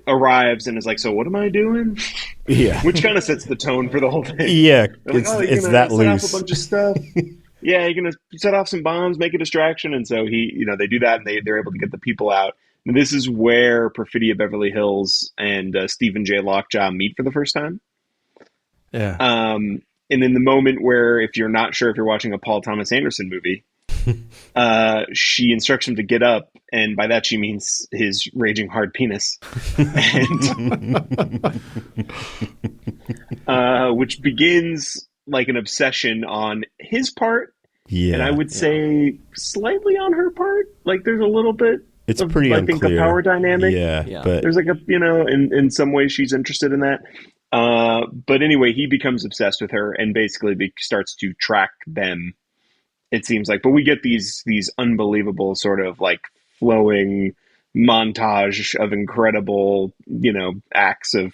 arrives and is like, "So what am I doing?" Yeah. Which kind of sets the tone for the whole thing. Yeah, They're like, it's gonna that set loose. off a bunch of stuff. Yeah, you're gonna set off some bombs, make a distraction, and so they do that, and they're able to get the people out. And this is where Perfidia Beverly Hills and Stephen J. Lockjaw meet for the first time. Yeah. And in the moment where, if you're not sure if you're watching a Paul Thomas Anderson movie, she instructs him to get up, and by that she means his raging hard penis, and, which begins like an obsession on his part, and I would say slightly on her part. Like there's a little bit. It's pretty unclear. I think a power dynamic. Yeah. But there's like in some ways she's interested in that. But anyway, he becomes obsessed with her and basically starts to track them. It seems like, but we get these unbelievable sort of like flowing montage of incredible, acts of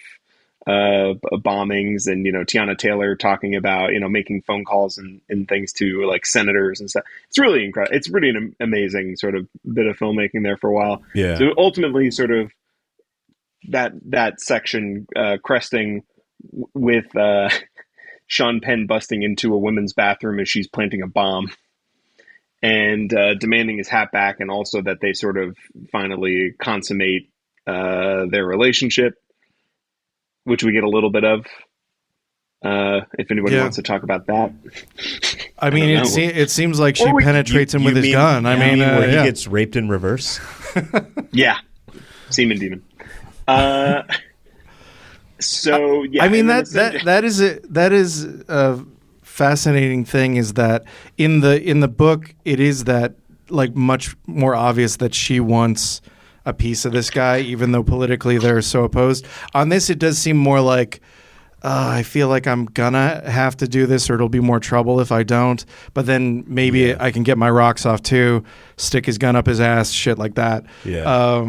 bombings, and Tiana Taylor talking about making phone calls and things to like senators and stuff. It's really incredible. It's really an amazing sort of bit of filmmaking there for a while. Yeah. So ultimately, sort of that section cresting with Sean Penn busting into a women's bathroom as she's planting a bomb and demanding his hat back, and also that they sort of finally consummate their relationship, which we get a little bit of. If anybody wants to talk about that. I mean, it seems like she penetrates him with his gun. Where he gets raped in reverse? Yeah. Semen demon. So yeah, I mean that is a fascinating thing, is that in the book it is that like much more obvious that she wants a piece of this guy, even though politically they're so opposed. On this, it does seem more like I feel like I'm gonna have to do this, or it'll be more trouble if I don't. But then maybe I can get my rocks off too, stick his gun up his ass, shit like that. Yeah.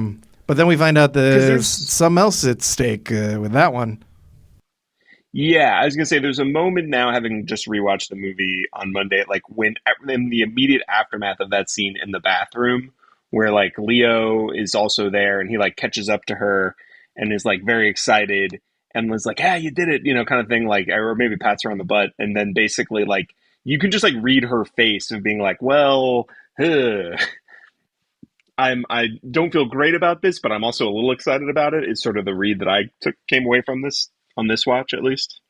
But then we find out there's something else at stake with that one. Yeah, I was gonna say there's a moment now, having just rewatched the movie on Monday, like when in the immediate aftermath of that scene in the bathroom, where like Leo is also there, and he like catches up to her and is like very excited and was like, "Ah, you did it," kind of thing, like, or maybe pats her on the butt, and then basically like you can just like read her face of being like, well, I don't feel great about this, but I'm also a little excited about it, is sort of the read that I came away from this on this watch, at least.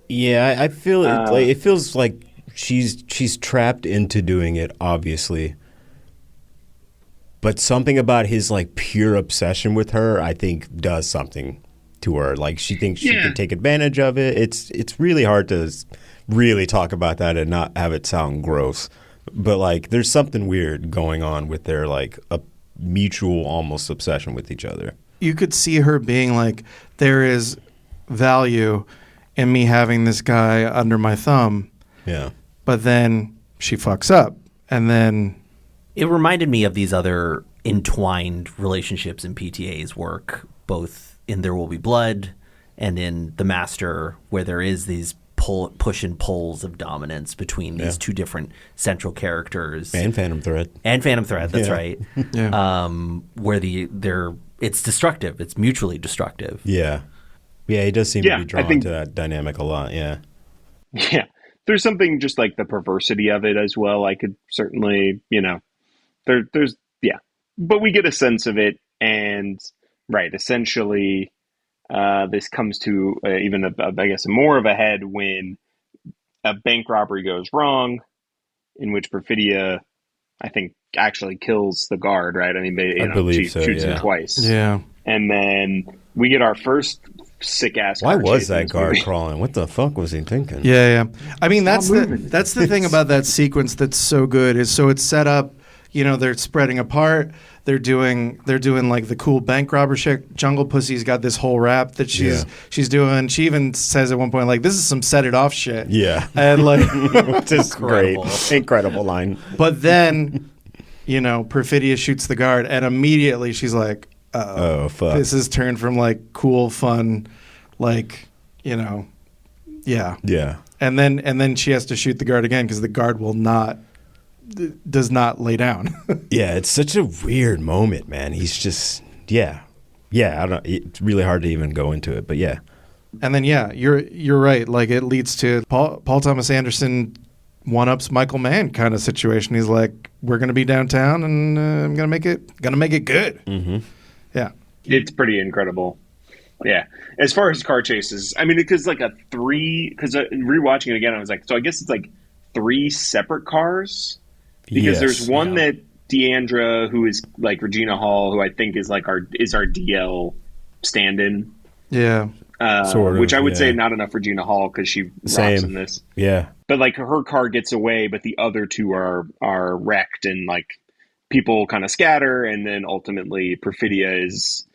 Yeah, I feel it feels like she's trapped into doing it, obviously. But something about his like pure obsession with her, I think, does something to her. Like she thinks she can take advantage of it. It's really hard to really talk about that and not have it sound gross. But like there's something weird going on with their like a mutual almost obsession with each other. You could see her being like, there is value in me having this guy under my thumb. Yeah. But then she fucks up, and then it reminded me of these other entwined relationships in PTA's work, both in There Will Be Blood and in The Master, where there is these push and pulls of dominance between these two different central characters. And Phantom Thread. That's right. Yeah. Where it's destructive. It's mutually destructive. Yeah. Yeah, he does seem to be drawn to that dynamic a lot, yeah. Yeah. There's something just like the perversity of it as well. I could certainly, there's but we get a sense of it, and essentially this comes to even I guess more of a head when a bank robbery goes wrong, in which Perfidia, I think, actually kills the guard, right? I mean, she shoots him twice. Yeah. And then we get our first sick ass. Why was that guard crawling? What the fuck was he thinking? Yeah. I mean, that's the thing about that sequence that's so good, is so it's set up. They're spreading apart. They're doing like the cool bank robber shit. Jungle Pussy's got this whole rap that she's doing. She even says at one point, like, this is some set it off shit. Yeah. And like, which is great. Incredible line. But then, Perfidia shoots the guard, and immediately she's like, Oh, fuck. This is turned from like cool, fun, like, yeah. Yeah. And then she has to shoot the guard again because the guard does not lay down. Yeah, it's such a weird moment, man. He's just, yeah. I don't know. It's really hard to even go into it, but yeah. And then, yeah, you're right. Like, it leads to Paul Thomas Anderson one-ups Michael Mann kind of situation. He's like, we're going to be downtown, and I'm going to make it good. Mm-hmm. Yeah. It's pretty incredible. Yeah. As far as car chases, I mean, because rewatching it again, I was like, so I guess it's like 3 separate cars. Because there's one that Deandra, who is like Regina Hall, who I think is like our DL stand-in. Yeah. Sort of, which I would say not enough Regina Hall because she rocks in this. Yeah. But like her car gets away, but the other 2 are wrecked, and like people kind of scatter, and then ultimately Perfidia is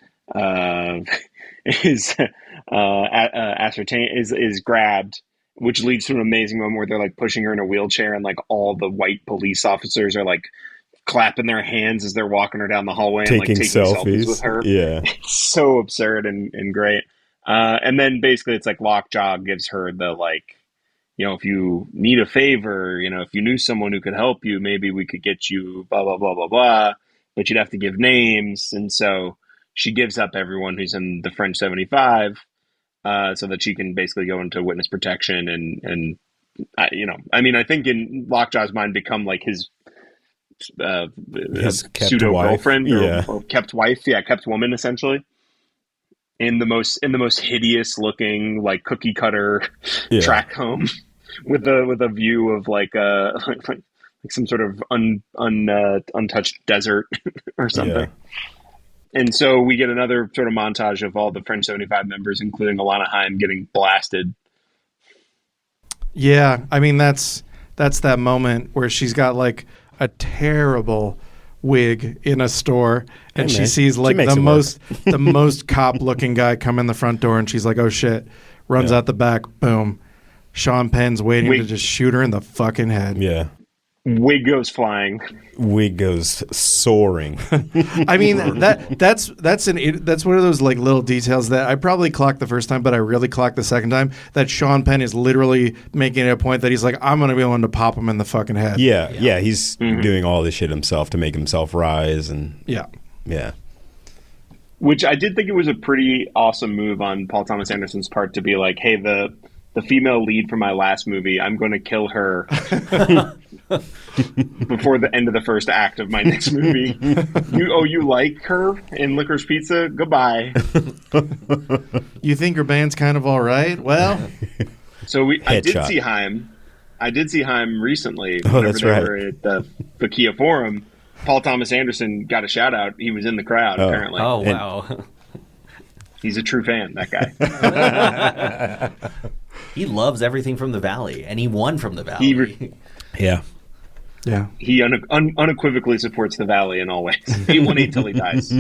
grabbed, which leads to an amazing moment where they're like pushing her in a wheelchair, and like all the white police officers are like clapping their hands as they're walking her down the hallway and like taking selfies with her. Yeah. It's so absurd and great. And then basically it's like Lockjaw gives her the like, if you need a favor, if you knew someone who could help you, maybe we could get you blah, blah, blah, blah, blah, but you'd have to give names. And so she gives up everyone who's in the French 75 so that she can basically go into witness protection and I think in Lockjaw's mind become like his pseudo girlfriend or kept wife. Yeah. Kept woman, essentially. In the most hideous looking like cookie cutter track home with a view of like some sort of untouched desert or something. Yeah. And so we get another sort of montage of all the French 75 members, including Alana Haim, getting blasted. Yeah, I mean that's that moment where she's got like a terrible wig in a store, and she sees like the most cop looking guy come in the front door, and she's like, oh shit, runs out the back, boom, Sean Penn's waiting to just shoot her in the fucking head. Yeah. Wig goes flying. Wig goes soaring. I mean, that's one of those like little details that I probably clocked the first time, but I really clocked the second time, that Sean Penn is literally making it a point that he's like, I'm going to be able to pop him in the fucking head. Yeah. He's doing all this shit himself to make himself rise. And yeah. Which I did think it was a pretty awesome move on Paul Thomas Anderson's part to be like, hey, the female lead for my last movie, I'm going to kill her before the end of the first act of my next movie. You like her in Licorice Pizza? Goodbye. You think your band's kind of all right? Well, so I did see Haim recently. Oh, that's right. They were at the Kia Forum. Paul Thomas Anderson got a shout out. He was in the crowd apparently. Oh wow. He's a true fan, that guy. He loves everything from the Valley, and he won from the Valley. Yeah. He unequivocally supports the Valley in all ways. He won't eat till he dies.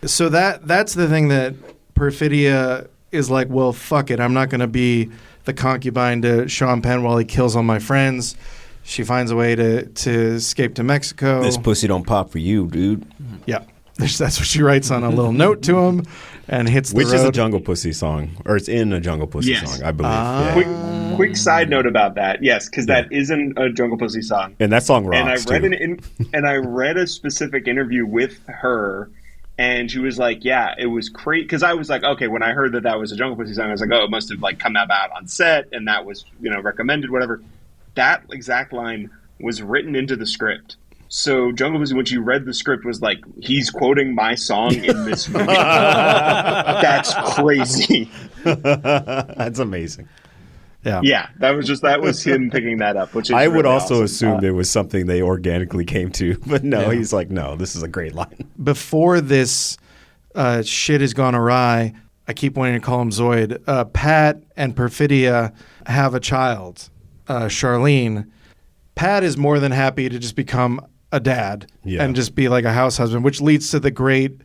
So that's the thing that Perfidia is like, well, fuck it. I'm not going to be the concubine to Sean Penn while he kills all my friends. She finds a way to escape to Mexico. This pussy don't pop for you, dude. Yeah. That's what she writes on a little note to him and hits the road. Which is a Jungle Pussy song, or it's in a Jungle Pussy song, I believe. Quick side note about that. Yes, because that isn't a Jungle Pussy song. And that song rocks, and I read a specific interview with her, and she was like, yeah, it was crazy. Because I was like, okay, when I heard that was a Jungle Pussy song, I was like, oh, it must have like come about on set, and that was, recommended, whatever. That exact line was written into the script. So Jungle Pussy, when she read the script, was like, he's quoting my song in this movie. That's crazy. That's amazing. Yeah, that was him picking that up. Which is I would really also awesome. assume it was something they organically came to, but no, he's like, no, this is a great line. Before this shit has gone awry, I keep wanting to call him Zoid. Pat and Perfidia have a child, Charlene. Pat is more than happy to just become a dad and just be like a house husband, which leads to the great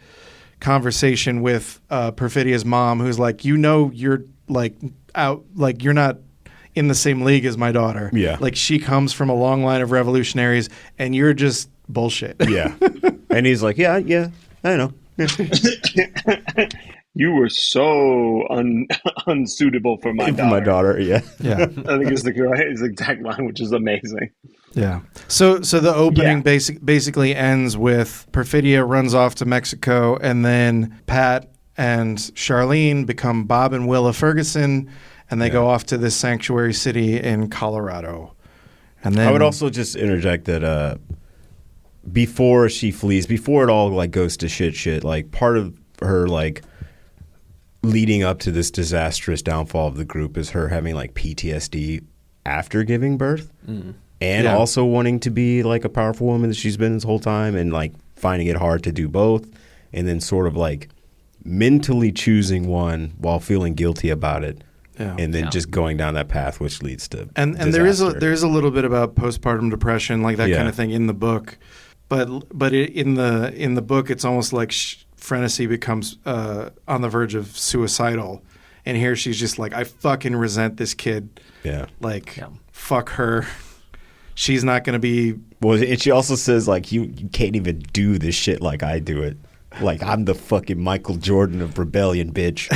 conversation with Perfidia's mom, who's like, you're like out, like you're not in the same league as my daughter. Yeah. Like she comes from a long line of revolutionaries and you're just bullshit. Yeah. And he's like, yeah, I know. You were so unsuitable for my daughter. My daughter, yeah. Yeah. I think is the exact line, which is amazing. Yeah. So the opening basically ends with Perfidia runs off to Mexico, and then Pat and Charlene become Bob and Willa Ferguson, and they go off to this sanctuary city in Colorado. And then I would also just interject that before she flees, before it all like goes to shit, like part of her like leading up to this disastrous downfall of the group is her having like PTSD after giving birth. And also wanting to be like a powerful woman that she's been this whole time, and like finding it hard to do both, and then sort of like mentally choosing one while feeling guilty about it, and then just going down that path, which leads to and there is a little bit about postpartum depression, like that kind of thing in the book, but in the book it's almost like Frenessy becomes on the verge of suicidal, and here she's just like, I fucking resent this kid, fuck her. She's not going to be... Well, and she also says, like, you can't even do this shit like I do it. Like, I'm the fucking Michael Jordan of rebellion, bitch.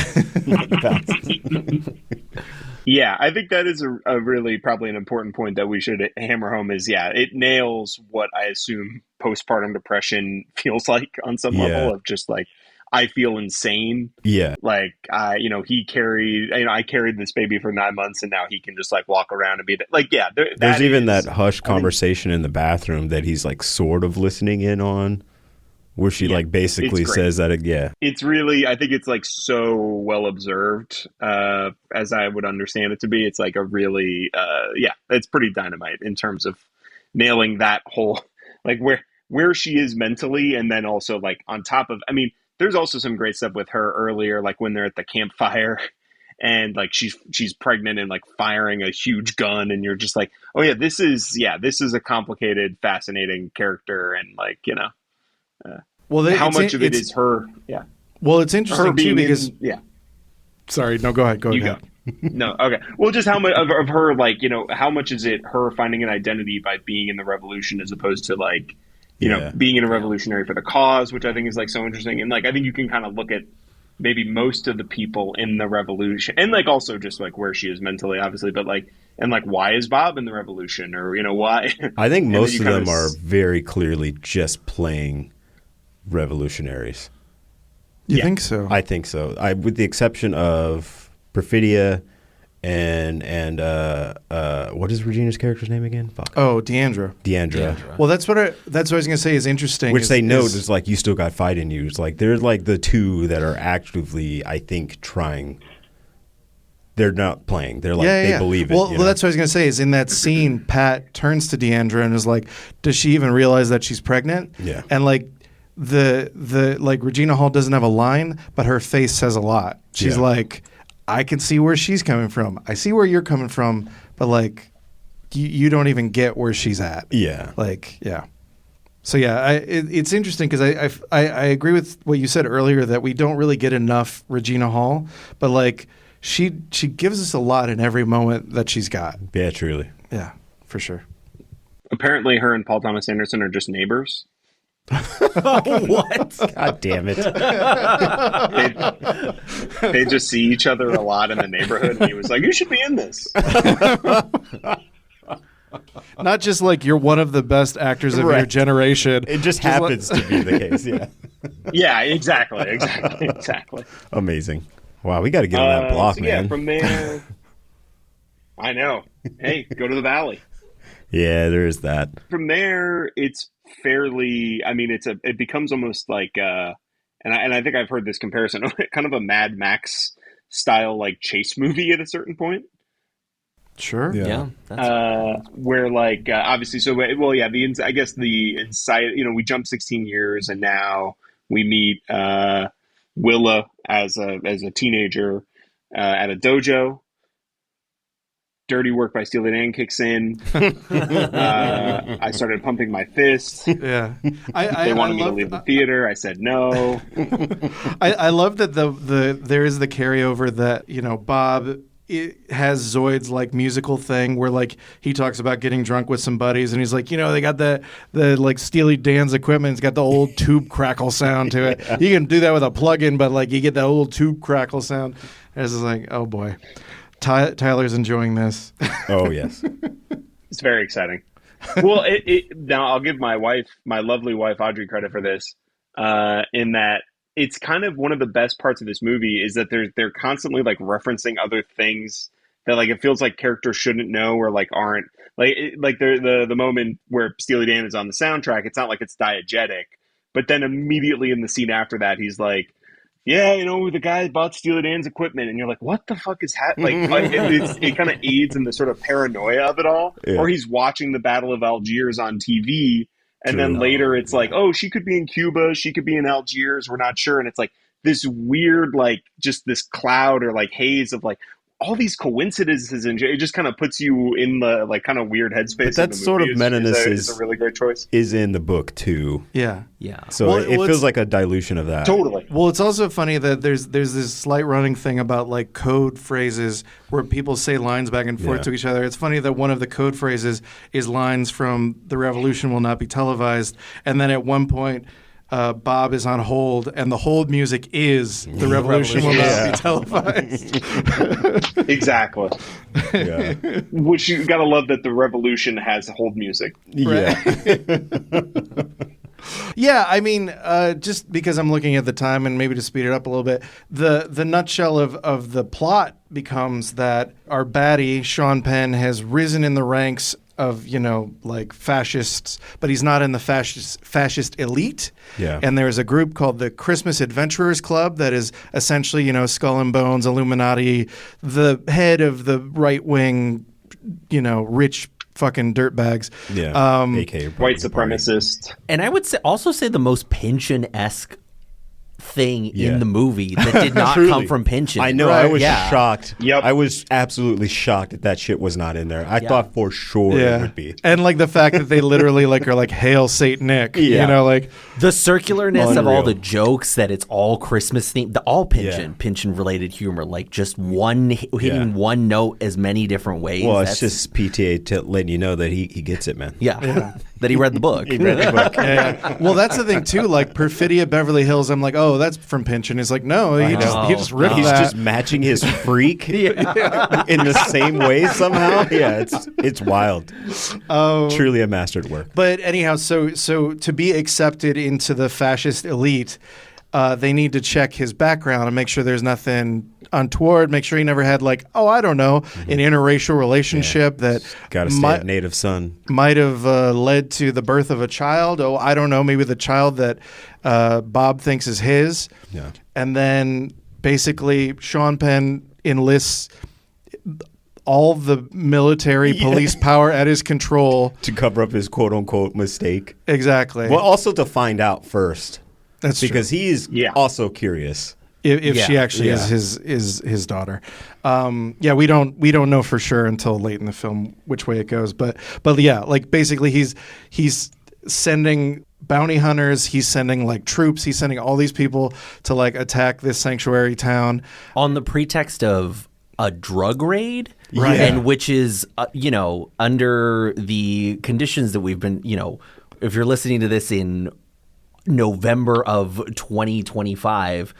Yeah, I think that is a really probably an important point that we should hammer home is, it nails what I assume postpartum depression feels like on some level of just like, I feel insane. Yeah. Like, I carried this baby for 9 months, and now he can just like walk around and be like, there's even that hush conversation in the bathroom that he's like sort of listening in on, where she like basically says that, It's really, I think it's like so well observed, as I would understand it to be. It's like a really, it's pretty dynamite in terms of nailing that whole, like where she is mentally. And then also like on top of, there's also some great stuff with her earlier, like when they're at the campfire and like she's pregnant and like firing a huge gun, and you're just like, oh yeah, this is a complicated, fascinating character, and like, how much of it is her? Yeah. Well, it's interesting too because Sorry, no, go ahead. You go. No, okay. Well, just how much of her, like, how much is it her finding an identity by being in the revolution as opposed to like, being in a revolutionary for the cause, which I think is like so interesting. And like, I think you can kind of look at maybe most of the people in the revolution, and like also just like where she is mentally, obviously, but like, and like, why is Bob in the revolution, or why? I think most of them are very clearly just playing revolutionaries. You think so? I think so. With the exception of Perfidia and what is Regina's character's name again? Fuck. Oh, Deandra. Well, that's what I was gonna say is interesting. Which they know is like, you still got fight in you. It's like they're like the two that are actively, I think, trying. They're not playing. They're like they believe it. Well, that's what I was gonna say. Is in that scene, Pat turns to Deandra and is like, "Does she even realize that she's pregnant?" Yeah. And like the like Regina Hall doesn't have a line, but her face says a lot. She's like, I can see where she's coming from. I see where you're coming from, but like, you don't even get where she's at. Yeah. Like, yeah. So yeah, it's interesting because I agree with what you said earlier that we don't really get enough Regina Hall, but like she gives us a lot in every moment that she's got. Yeah, truly. Yeah, for sure. Apparently, her and Paul Thomas Anderson are just neighbors. What? God damn it. They just see each other a lot in the neighborhood, and he was like, you should be in this. Not just like you're one of the best actors of your generation. It just happens to be the case, yeah. Yeah, exactly. Amazing. Wow, we got to get on that block, man. Yeah, from there, I know. Hey, go to the Valley. Yeah, there is that. From there, it's fairly. It becomes almost like, and I think I've heard this comparison, kind of a Mad Max style like chase movie at a certain point. Sure. Yeah. Where like obviously, I guess the inside. We jump 16 years, and now we meet Willa as a teenager at a dojo. Dirty Work by Steely Dan kicks in. I started pumping my fist. Yeah, they wanted me to leave the theater. I said no. I love that there is the carryover that Bob it has Zoid's like musical thing where like he talks about getting drunk with some buddies and he's like, they got the like Steely Dan's equipment. It's got the old tube crackle sound to it. Yeah. You can do that with a plug-in, but like you get that old tube crackle sound. And it's just like, oh boy, Tyler's enjoying this. Oh yes, it's very exciting. Well, now I'll give my lovely wife Audrey, credit for this, in that it's kind of one of the best parts of this movie is that they're constantly like referencing other things that like it feels like characters shouldn't know or like aren't like the moment where Steely Dan is on the soundtrack. It's not like it's diegetic, but then immediately in the scene after that, he's like, yeah, the guy bought Steely Dan's equipment, and you're like, what the fuck is happening? It kind of aids in the sort of paranoia of it all. Yeah. Or he's watching the Battle of Algiers on TV. And then later it's like, oh, she could be in Cuba. She could be in Algiers. We're not sure. And it's like this weird, like just this cloud or like haze of like all these coincidences. And it just kind of puts you in the like kind of weird headspace. But that sort of meta-ness is a really great choice. Is in the book too. Yeah. Yeah. So it feels like a dilution of that. Totally. Well, it's also funny that there's this slight running thing about like code phrases where people say lines back and forth to each other. It's funny that one of the code phrases is lines from "The Revolution Will Not Be Televised," and then at one point Bob is on hold, and the hold music is "The Revolution Will Not Be Televised." Exactly. Yeah. Which you gotta love that the Revolution has hold music. Yeah. Yeah, I mean, just because I'm looking at the time and maybe to speed it up a little bit, the nutshell of the plot becomes that our baddie, Sean Penn, has risen in the ranks of, like fascists, but he's not in the fascist elite. Yeah. And there's a group called the Christmas Adventurers Club that is essentially, Skull and Bones, Illuminati, the head of the right-wing, rich fucking dirtbags. Yeah. AKA white supremacist. And I would also say the most Pynchon-esque thing in the movie that did not come from Pynchon. I know. Right. I was shocked. Yep. I was absolutely shocked that shit was not in there. I thought for sure it would be. And like the fact that they literally like are like, "Hail Saint Nick," like the circularness of all the jokes, that it's all Christmas themed, all Pynchon related humor, like just hitting one note as many different ways. Well, it's just PTA letting you know that he gets it, man. Yeah. That he read the book. He read the book. Yeah. Well, that's the thing too. Like Perfidia Beverly Hills, I'm like, oh, that's from Pynchon. He's like, no, he just ripped He's that. just matching his freak in the same way somehow. Yeah, it's wild. Truly a mastered work. But anyhow, so to be accepted into the fascist elite, they need to check his background and make sure there's nothing untoward, make sure he never had like, an interracial relationship that got to stay a native son. Might have led to the birth of a child. Oh, I don't know, maybe the child that Bob thinks is his. Yeah. And then basically Sean Penn enlists all the military police power at his control to cover up his quote-unquote mistake. Exactly. Well, also to find out first. That's because true. he's also curious if she actually is his daughter. We don't know for sure until late in the film which way it goes. But yeah, like basically he's sending bounty hunters, he's sending like troops, he's sending all these people to like attack this sanctuary town on the pretext of a drug raid. Right. And which is under the conditions that we've been, if you're listening to this in November of 2025,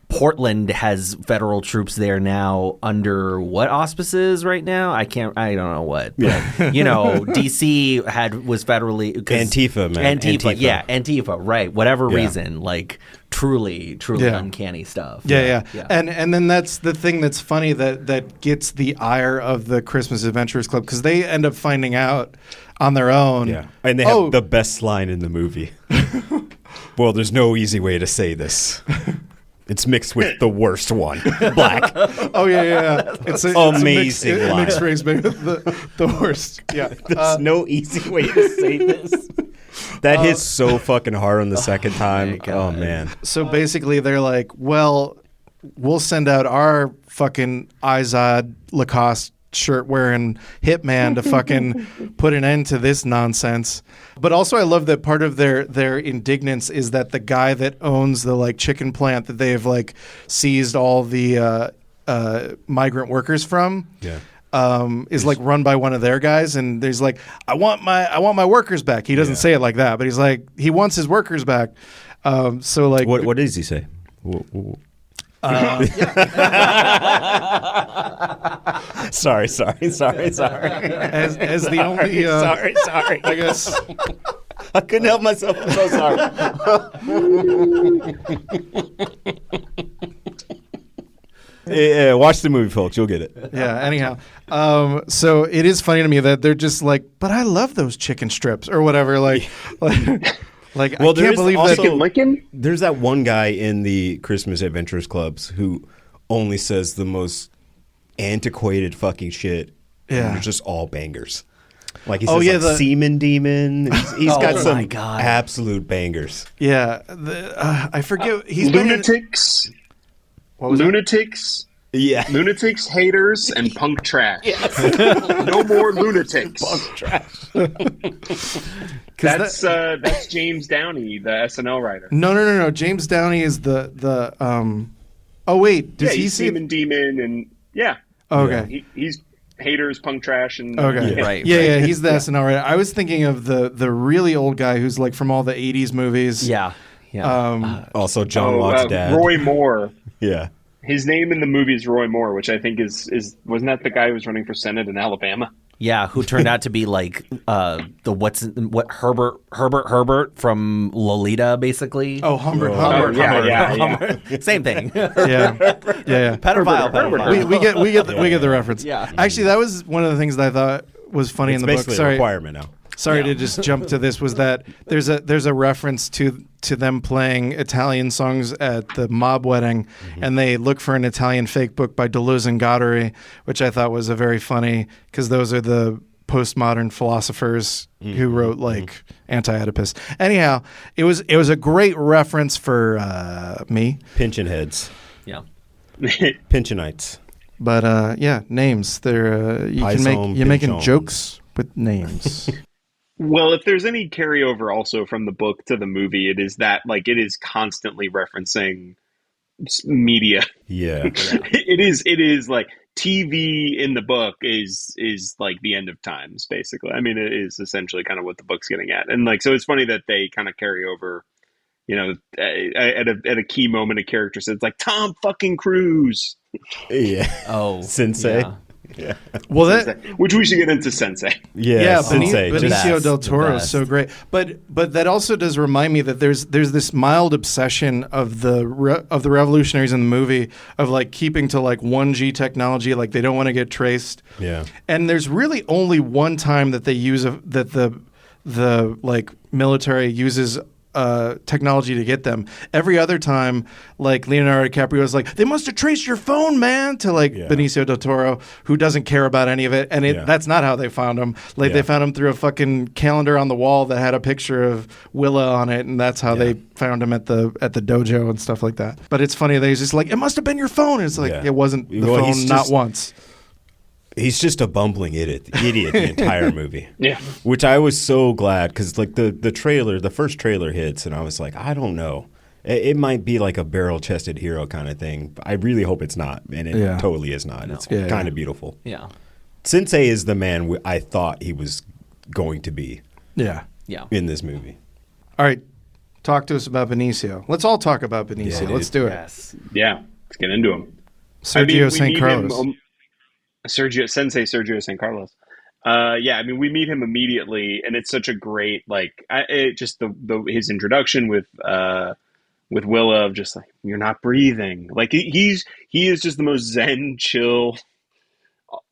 Portland has federal troops there now under what auspices right now? I don't know what. But, DC was federally Antifa, man. Antifa, right. Whatever reason, like truly uncanny stuff. Yeah. And then that's the thing that's funny that gets the ire of the Christmas Adventurers Club, because they end up finding out on their own. Yeah. And they have the best line in the movie. Well, there's no easy way to say this. It's mixed with the worst one, black. Oh yeah. It's amazing line. Mixed race, maybe the worst. Yeah. There's no easy way to say this. That hits so fucking hard on the second time. Oh man. So basically, they're like, well, we'll send out our fucking Izod Lacoste shirt wearing hitman to fucking put an end to this nonsense. But also I love that part of their indignance is that the guy that owns the like chicken plant that they've like seized all the migrant workers from. Yeah. Is like run by one of their guys, and there's like, I want my workers back. He doesn't say it like that, but he's like, he wants his workers back. So like, what does he say? Sorry. As the only sorry. I guess. I couldn't help myself. I'm so sorry. Yeah, watch the movie, folks. You'll get it. Yeah. Anyhow, so it is funny to me that they're just like, but I love those chicken strips or whatever. Like Well, I can't believe also- that. Chicken Lincoln? There's that one guy in the Christmas Adventurers Clubs who only says the most antiquated fucking shit. Yeah. And they're just all bangers. Like he Oh, says yeah, like the- Seaman Demon. He's got my some God. absolute bangers. Yeah, I forget. He's been in, Lunatics. what was that? Lunatics. Yeah. Lunatics, haters, and punk trash. No more lunatics. That's James Downey, the SNL writer. No. James Downey is the. Oh wait, does Yeah, he he's see? Demon Demon, and yeah. Okay. He's haters, punk trash, and Okay. Yeah. Right, Yeah. He's the SNL writer. I was thinking of the really old guy who's like from all the '80s movies. Yeah. Also, John Locke's dad. Roy Moore. Yeah. His name in the movie is Roy Moore, which I think is wasn't that the guy who was running for Senate in Alabama? Yeah, who turned out to be like Herbert from Lolita, basically. Oh, Humbert. Yeah. Same thing. Yeah. Pedophile. We get the reference. Yeah. Actually, that was one of the things that I thought was funny It's in the book. basically a Sorry. requirement now. Sorry to just jump to this. Was that there's a reference to them playing Italian songs at the mob wedding, and they look for an Italian fake book by Deleuze and Guattari, which I thought was a very funny, because those are the postmodern philosophers who wrote like Anti-Oedipus. Anyhow, it was a great reference for me. Pinchin' heads. Yeah. Pinchinites. But yeah, names. They're you're making Pinchon. jokes with names. Well, if there's any carryover also from the book to the movie, it is that like it is constantly referencing media. Yeah. It is like TV in the book is like the end of times, basically. I mean, it is essentially kind of what the book's getting at, and like so it's funny that they kind of carry over. You know, at a key moment, a character says like Tom fucking Cruise. Yeah. Oh, Sensei. yeah. Yeah. Well, that. Which we should get into Sensei. Yeah, Sensei. Benicio best, del the Toro is best. so great, but that also does remind me that there's this mild obsession of the revolutionaries in the movie of like keeping to like 1G technology, like they don't want to get traced. Yeah. And there's really only one time that they use that the like military uses technology to get them. Every other time, like Leonardo DiCaprio is like, they must have traced your phone, man, to like Benicio del Toro, who doesn't care about any of it. And that's not how they found him. Like they found him through a fucking calendar on the wall that had a picture of Willa on it, and that's how they found him at the dojo and stuff like that. But it's funny that he's just like, it must have been your phone. And it's like, it wasn't the phone, he's not just- once. He's just a bumbling idiot the entire movie. Yeah. Which I was so glad because like the first trailer hits and I was like, I don't know. It might be like a barrel-chested hero kind of thing. But I really hope it's not, and it totally is not. It's kind of beautiful. Yeah. Sensei is the man I thought he was going to be Yeah. Yeah. in this movie. All right. Talk to us about Benicio. Let's all talk about Benicio. Yeah, Let's dude. do it. Yes. Yeah. Let's get into him. Sergio St. we meet him, Carlos. Sergio St. Carlos. Yeah, I mean, we meet him immediately, and it's such a great just his introduction with Willa of just like, you're not breathing. Like he is just the most zen, chill,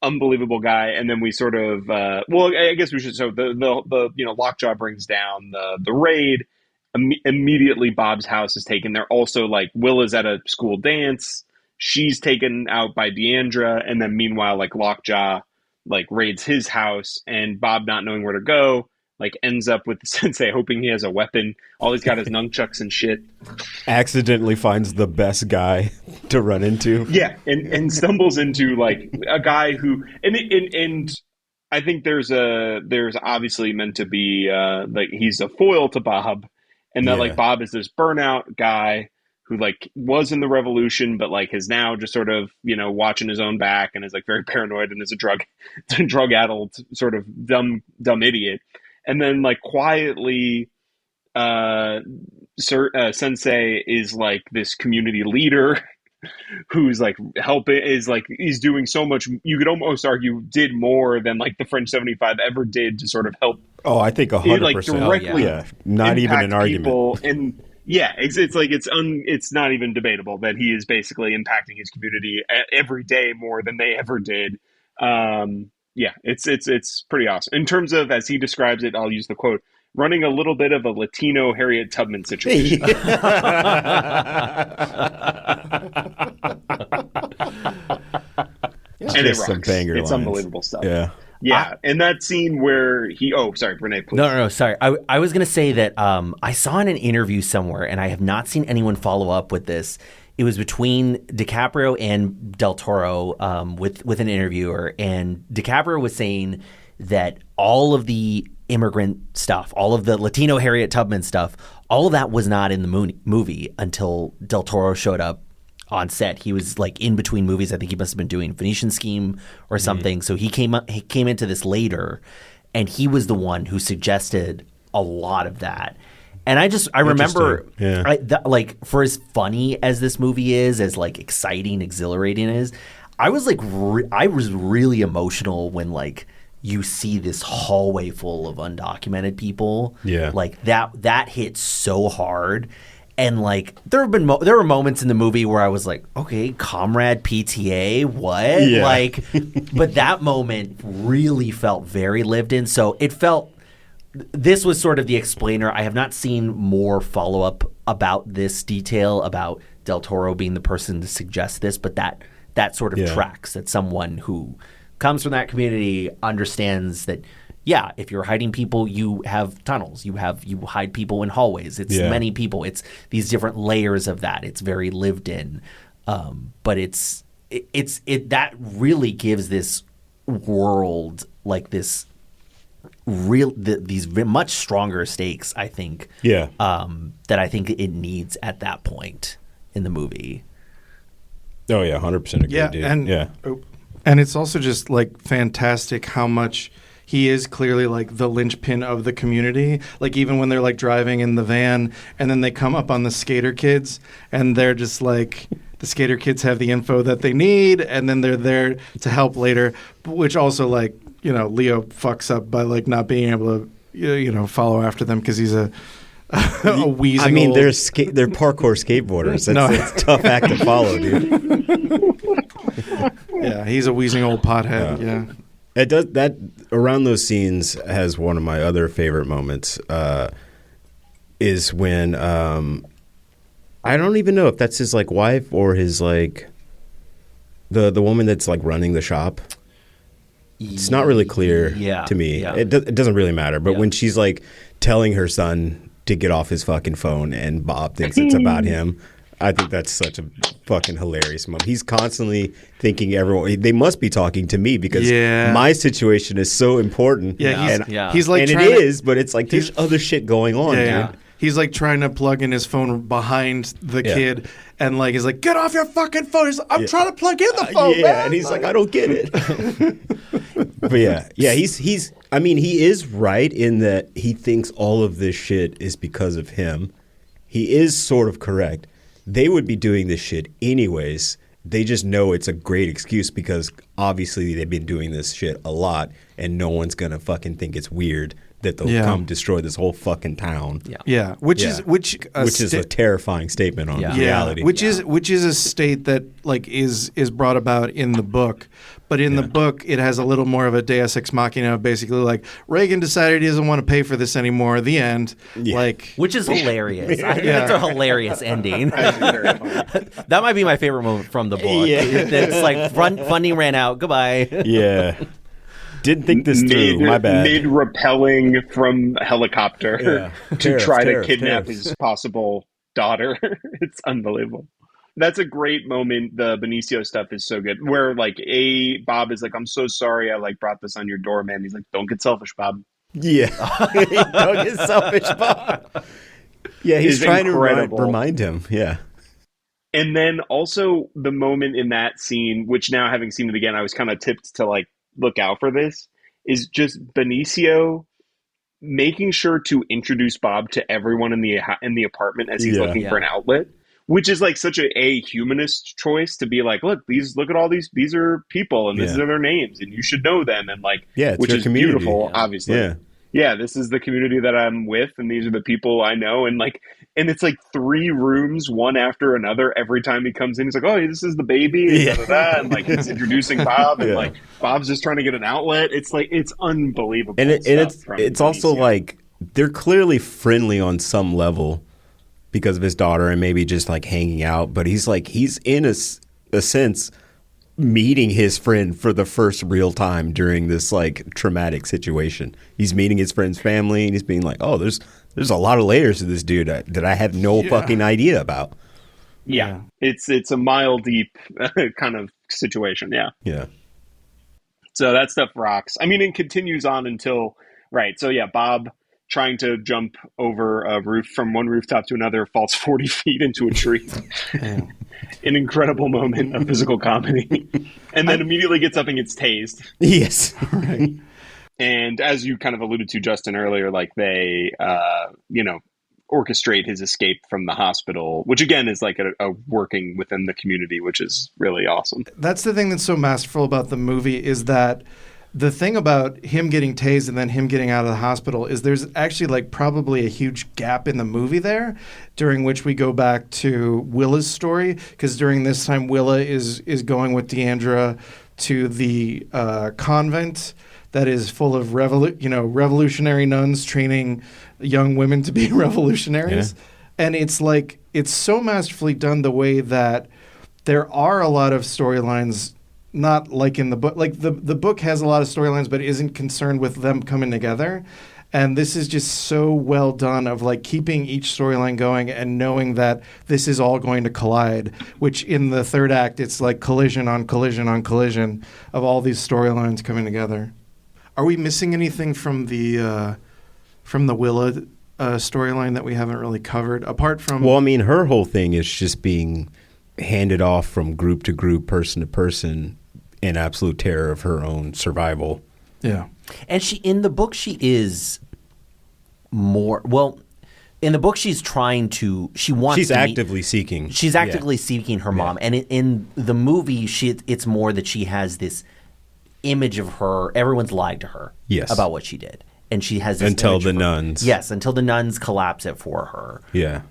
unbelievable guy. And then we sort of I guess we should. So the Lockjaw brings down the raid. Immediately, Bob's house is taken. They're also like Willa's at a school dance. She's taken out by Deandra, and then meanwhile, like Lockjaw, like raids his house, and Bob, not knowing where to go, like ends up with the Sensei, hoping he has a weapon. All he's got is nunchucks and shit. Accidentally finds the best guy to run into. Yeah, and stumbles into like a guy who, and I think there's obviously meant to be like he's a foil to Bob, and that like Bob is this burnout guy who like was in the revolution, but like is now just sort of, watching his own back and is like very paranoid and is a drug addled sort of dumb idiot. And then like quietly, Sensei is like this community leader who's like he's doing so much. You could almost argue did more than like the French 75 ever did to sort of help. Oh, I think 100%. Like directly, not even an argument. And it's not even debatable that he is basically impacting his community every day more than they ever did. It's pretty awesome in terms of, as he describes it. I'll use the quote: running a little bit of a Latino Harriet Tubman situation. And it rocks. It's unbelievable stuff. Yeah, and that scene where sorry, Rene, please. No, sorry. I was going to say that I saw in an interview somewhere, and I have not seen anyone follow up with this. It was between DiCaprio and Del Toro with an interviewer, and DiCaprio was saying that all of the immigrant stuff, all of the Latino Harriet Tubman stuff, all of that was not in the movie until Del Toro showed up on set. He was like in between movies. I think he must have been doing Venetian Scheme or something. So he came into this later, and he was the one who suggested a lot of that. And I remember, like, for as funny as this movie is, as like exciting, exhilarating it is, I was like, I was really emotional when like you see this hallway full of undocumented people. Yeah, like that hit so hard. And like there were moments in the movie where I was like, okay, comrade PTA, what? Yeah. Like, but that moment really felt very lived in. So it felt, this was sort of the explainer. I have not seen more follow up about this detail about Del Toro being the person to suggest this, but that sort of tracks, that someone who comes from that community understands that. Yeah, if you're hiding people, you have tunnels. You hide people in hallways. It's many people. It's these different layers of that. It's very lived in, but it's that really gives this world like this these much stronger stakes. I think. Yeah. That I think it needs at that point in the movie. Oh yeah, 100% agree. Yeah, dude. And it's also just like fantastic how much. He is clearly like the linchpin of the community. Like even when they're like driving in the van and then they come up on the skater kids and they're just like the skater kids have the info that they need and then they're there to help later, which also like, Leo fucks up by like not being able to, follow after them because he's a wheezing I mean, old... they're parkour skateboarders. It's a tough act to follow, dude. Yeah, he's a wheezing old pothead. Yeah. It does that around those scenes has one of my other favorite moments is when I don't even know if that's his like wife or his like the woman that's like running the shop. It's not really clear to me. Yeah. It doesn't really matter. But when she's like telling her son to get off his fucking phone and Bob thinks it's about him, I think that's such a fucking hilarious moment. He's constantly thinking they must be talking to me because my situation is so important. He's like, and it is, but it's like there's other shit going on, dude. He's like trying to plug in his phone behind the kid, and like he's like, "Get off your fucking phone!" He's like, I'm trying to plug in the phone, man. And he's like, "I don't get it." But he's. I mean, he is right in that he thinks all of this shit is because of him. He is sort of correct. They would be doing this shit anyways. They just know it's a great excuse because obviously they've been doing this shit a lot and no one's going to fucking think it's weird that they'll come destroy this whole fucking town. Which is a terrifying statement on reality. Which is a state that like is brought about in the book. But in the book, it has a little more of a Deus Ex Machina. Basically, like Reagan decided he doesn't want to pay for this anymore. The end. Which is hilarious. I think that's a hilarious ending. That might be my favorite moment from the book. It's like funding ran out. Goodbye. Yeah. Didn't think this through. My bad. Mid-rappelling from a helicopter to try to kidnap his possible daughter. It's unbelievable. That's a great moment. The Benicio stuff is so good. Where like Bob is like, "I'm so sorry I like brought this on your door, man." He's like, "Don't get selfish, Bob." Yeah. Don't get selfish, Bob. Yeah, he's trying to remind him. Yeah. And then also the moment in that scene, which now having seen it again, I was kind of tipped to like look out for this, is just Benicio making sure to introduce Bob to everyone in the apartment as he's looking for an outlet, which is like such a humanist choice to be like, look at all these are people and these are their names and you should know them, and like, it's which is community. beautiful, obviously. Yeah, this is the community that I'm with, and these are the people I know, and it's like 3 rooms, one after another. Every time he comes in, he's like, "Oh, this is the baby," and and like he's introducing Bob, and like Bob's just trying to get an outlet. It's like it's unbelievable, and it's also like they're clearly friendly on some level because of his daughter, and maybe just like hanging out. But he's in a sense meeting his friend for the first real time during this like traumatic situation. He's meeting his friend's family, and he's being like, "Oh, there's a lot of layers to this dude that I have no fucking idea about." Yeah, it's a mile deep kind of situation. Yeah. So that stuff rocks. I mean, it continues on until So Bob trying to jump over a roof from one rooftop to another falls 40 feet into a tree. An incredible moment of physical comedy. And then immediately gets up and gets tased. Yes. Right. And as you kind of alluded to, Justin, earlier, like they, orchestrate his escape from the hospital, which again is like a working within the community, which is really awesome. That's the thing that's so masterful about the movie, is that the thing about him getting tased and then him getting out of the hospital is there's actually like probably a huge gap in the movie there, during which we go back to Willa's story, because during this time Willa is going with Deandra to the convent that is full of revolutionary nuns training young women to be revolutionaries. And it's like it's so masterfully done, the way that there are a lot of storylines. Not like in the book. Like the book has a lot of storylines, but isn't concerned with them coming together. And this is just so well done of like keeping each storyline going and knowing that this is all going to collide, which in the third act, it's like collision on collision on collision of all these storylines coming together. Are we missing anything from the Willa storyline that we haven't really covered? Apart from... Well, I mean, her whole thing is just being handed off from group to group, person to person, in absolute terror of her own survival. Yeah. And in the book, she is more, in the book, she's actively seeking. She's actively seeking her mom. And in the movie, it's more that she has this image of her. Everyone's lied to her about what she did. And she has this until the image of her. nuns. Yes, until the nuns collapse it for her. Yeah.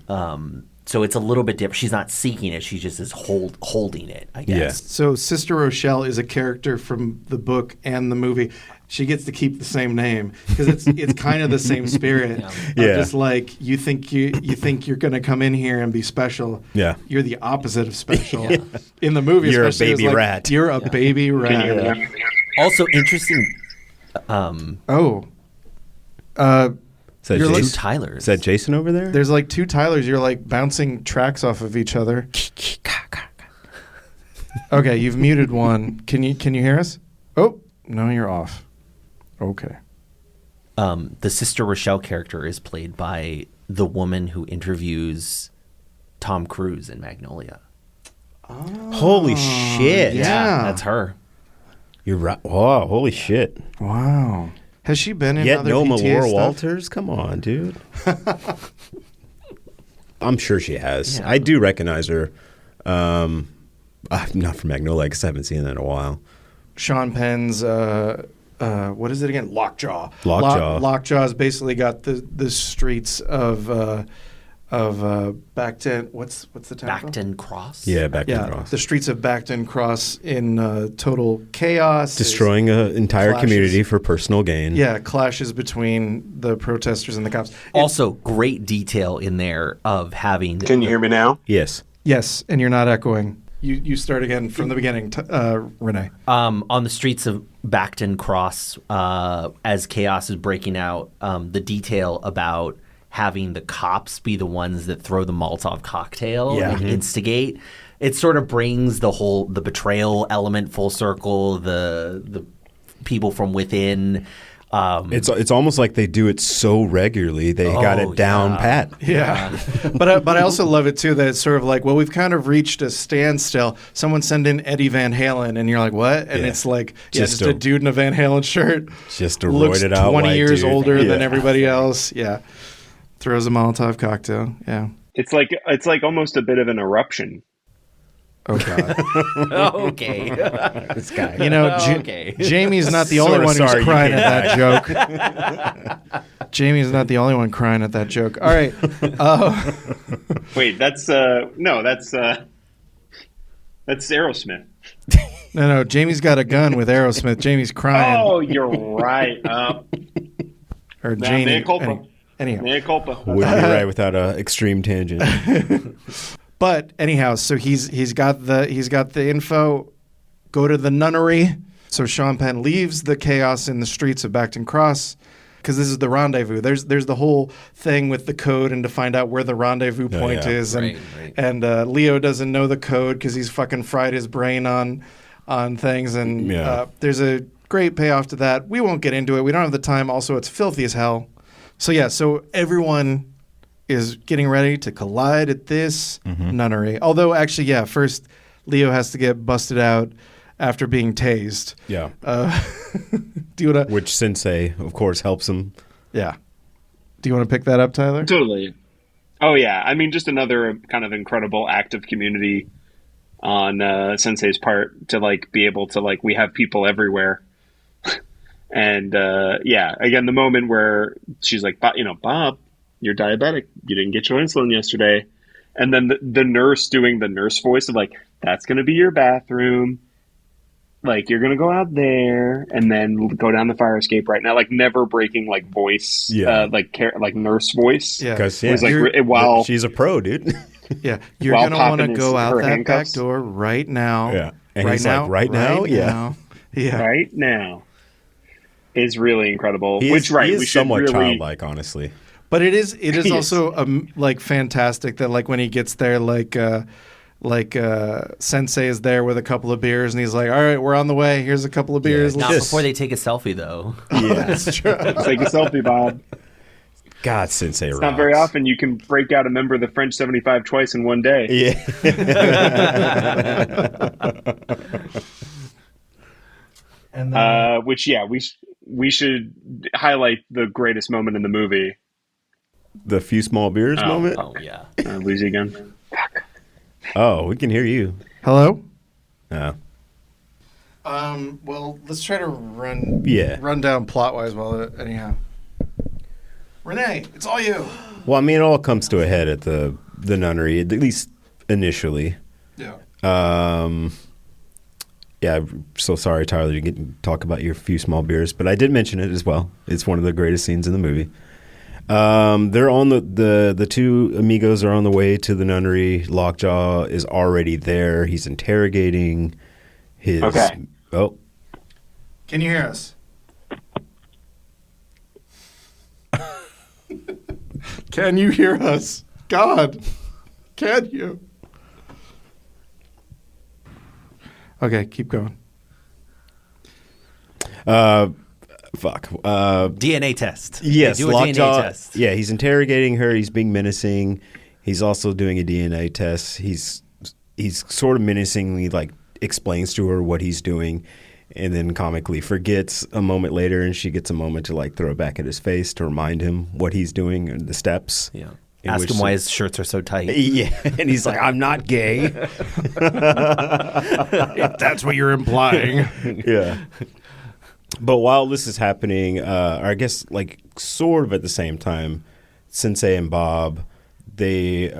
So it's a little bit different. She's not seeking it. She just is holding it, I guess. Yeah. So Sister Rochelle is a character from the book and the movie. She gets to keep the same name because it's kind of the same spirit. Just like you think you're going to come in here and be special. Yeah. You're the opposite of special. In the movie, you're a baby rat. You're a baby rat. Also interesting. You're two Tylers. Is that Jason over there? There's like 2 Tylers. You're like bouncing tracks off of each other. Okay, you've muted one. Can you hear us? Oh, no, you're off. Okay. The Sister Rochelle character is played by the woman who interviews Tom Cruise in Magnolia. Oh, holy shit. Yeah, that's her. You're right. Wow, holy shit. Wow. Has she been in other PTA Laura stuff? Walters? Come on, dude. I'm sure she has. Yeah. I do recognize her. Not from Magnolia, because I haven't seen that in a while. Sean Penn's, what is it again? Lockjaw. Lockjaw's basically got the streets of Bacton. What's the town? Bacton Cross. Yeah, Bacton Cross. The streets of Bacton Cross in total chaos, destroying an entire community for personal gain. Yeah, clashes between the protesters and the cops. Also, great detail in there of having. Can you hear me now? Yes. Yes, and you're not echoing. You start again from the beginning, Rene. On the streets of Bacton Cross, as chaos is breaking out, the detail about having the cops be the ones that throw the Molotov cocktail and instigate. It sort of brings the betrayal element full circle, the people from within. It's almost like they do it so regularly they got it down pat. Yeah. but I also love it too that it's sort of like, well, we've kind of reached a standstill. Someone send in Eddie Van Halen and you're like, what? And it's like just a dude in a Van Halen shirt. Just a looks roided out 20 white years dude. older than everybody else. Yeah. Throws a Molotov cocktail. Yeah. It's like almost a bit of an eruption. Oh God. Okay. This guy. You know, Jamie's not the only one who's crying at that joke. Jamie's not the only one crying at that joke. All right. Wait, that's Aerosmith. No. Jamie's got a gun with Aerosmith. Jamie's crying. Oh, you're right. Or Jamie. Mea culpa. Anyhow. Mea culpa. Wouldn't be right without an extreme tangent. But anyhow, so he's got the info. Go to the nunnery. So Sean Penn leaves the chaos in the streets of Bacton Cross because this is the rendezvous. There's the whole thing with the code and to find out where the rendezvous point is, and Leo doesn't know the code because he's fucking fried his brain on things, and there's a great payoff to that. We won't get into it. We don't have the time. Also, it's filthy as hell. So everyone is getting ready to collide at this nunnery. Although, actually, first Leo has to get busted out after being tased. Yeah. Do you want to? Which Sensei, of course, helps him. Yeah. Do you want to pick that up, Tyler? Totally. Oh, yeah. I mean, just another kind of incredible act of community on Sensei's part to, like, be able to, like, we have people everywhere. And, again, the moment where she's like, Bob, you're diabetic. You didn't get your insulin yesterday. And then the nurse doing the nurse voice of like, that's going to be your bathroom. Like, you're going to go out there and then go down the fire escape right now. Like, never breaking, like, voice, like nurse voice. Yeah. Because she's a pro, dude. Yeah. You're going to want to go out that handcuffs. Back door right now. Yeah. And he's like, right now? Yeah. Right now. Is really incredible. He is somewhat childlike, honestly. But it is also like fantastic that like when he gets there, like Sensei is there with a couple of beers and he's like, all right, we're on the way. Here's a couple of beers. Not before they take a selfie, though. Yeah, that's true. Take a selfie, Bob. God, Sensei It's rocks. not very often you can break out a member of the French 75 twice in one day. Yeah. And then, we should highlight the greatest moment in the movie. The few small beers moment? Oh, yeah. Lose you again. Fuck. Oh, we can hear you. hello? Oh. Well, let's try to run down plot-wise anyhow. Rene, it's all you. Well, I mean, it all comes to a head at the nunnery, at least initially. Yeah. Yeah, I'm so sorry, Tyler, you get to talk about your few small beers, but I did mention it as well. It's one of the greatest scenes in the movie. They're on the two amigos are on the way to the nunnery. Lockjaw is already there. He's interrogating his. Okay. Oh, Can you hear us? Can you hear us? God, can you? Okay, keep going. fuck. DNA test. Yes, They do a Lockjaw. DNA test. Yeah, he's interrogating her. He's being menacing. He's also doing a DNA test. He's sort of menacingly like explains to her what he's doing, and then comically forgets a moment later, and she gets a moment to like throw it back at his face to remind him what he's doing and the steps. Yeah. Ask him why his shirts are so tight. Yeah, and he's like, "I'm not gay." If that's what you're implying. Yeah. But while this is happening, or I guess like sort of at the same time, Sensei and Bob, they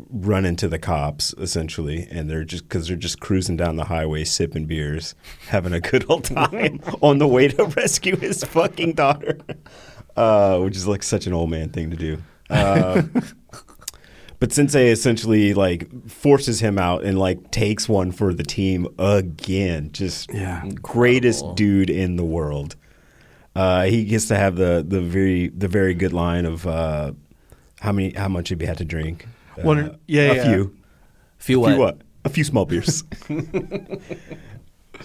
run into the cops essentially, and they're just cruising down the highway, sipping beers, having a good old time on the way to rescue his fucking daughter, which is like such an old man thing to do. But Sensei essentially like forces him out and like takes one for the team again. Just greatest dude in the world. He gets to have the very good line of how much he had to drink. A few small beers.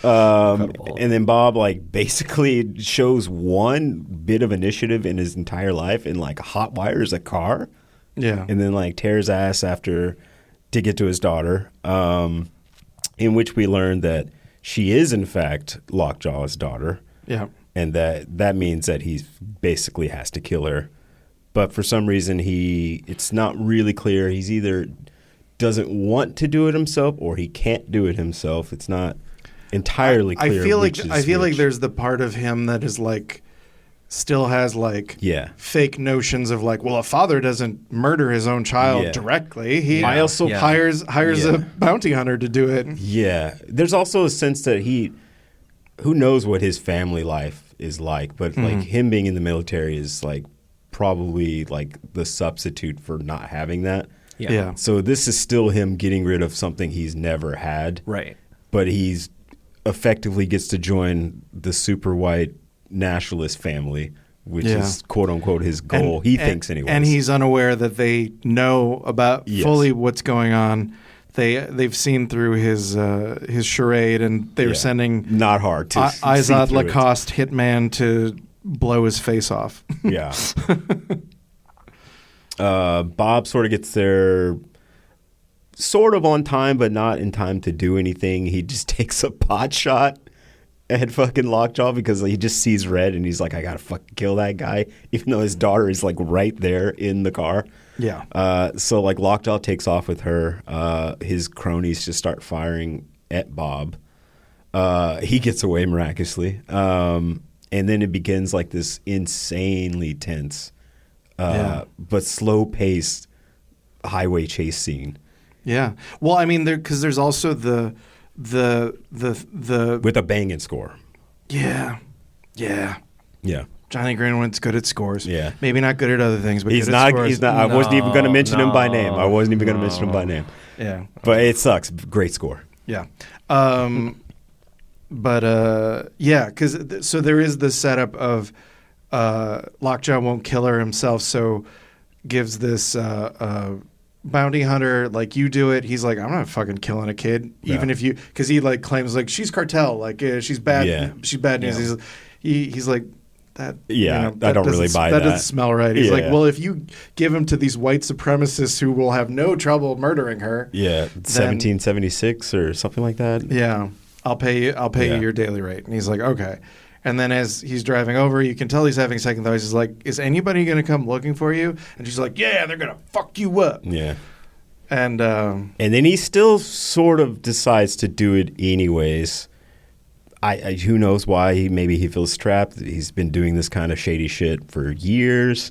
And then Bob like basically shows one bit of initiative in his entire life and like hot wires a car. Yeah. And then like tears ass after to get to his daughter, in which we learn that she is in fact Lockjaw's daughter. Yeah. And that means that he basically has to kill her. But for some reason it's not really clear. He's either doesn't want to do it himself or he can't do it himself. It's not entirely clear. I feel like there's the part of him that is like still has like fake notions of like, well, a father doesn't murder his own child directly. He hires a bounty hunter to do it. Yeah. There's also a sense that who knows what his family life is like, but like him being in the military is like probably like the substitute for not having that. Yeah. So this is still him getting rid of something he's never had. Right. But he's effectively gets to join the super white nationalist family, which is quote unquote his goal. He thinks anyway. And he's unaware that they know about fully what's going on. They've seen through his charade, and they're sending not hard to Izod Lacoste hitman to blow his face off. Yeah. Bob sort of gets there sort of on time, but not in time to do anything. He just takes a pot shot at fucking Lockjaw because he just sees red and he's like, I gotta fucking kill that guy, even though his daughter is like right there in the car. Yeah. So like Lockjaw takes off with her. His cronies just start firing at Bob. He gets away miraculously. And then it begins like this insanely tense, but slow-paced highway chase scene. Yeah. Well, I mean, because there's also the with a banging score. Yeah. Johnny Greenwood's good at scores. Yeah. Maybe not good at other things, but he's good not. at scores. He's not. I wasn't even going to mention him by name. Yeah. But it sucks. Great score. Yeah. Because so there is the setup of Lockjaw won't kill her himself, so gives this bounty hunter, like, you do it. He's like, I'm not fucking killing a kid, even if you, because he like claims like she's cartel, like she's bad, she's bad news. He's like that. Yeah, I don't really buy that. That doesn't smell right. He's like, well, if you give him to these white supremacists who will have no trouble murdering her, 1776 or something like that. Yeah, I'll pay you your daily rate. And he's like, okay. And then as he's driving over, you can tell he's having second thoughts. He's like, is anybody going to come looking for you? And she's like, yeah, they're going to fuck you up. Yeah. And then he still sort of decides to do it anyways. Who knows why? Maybe he feels trapped. He's been doing this kind of shady shit for years.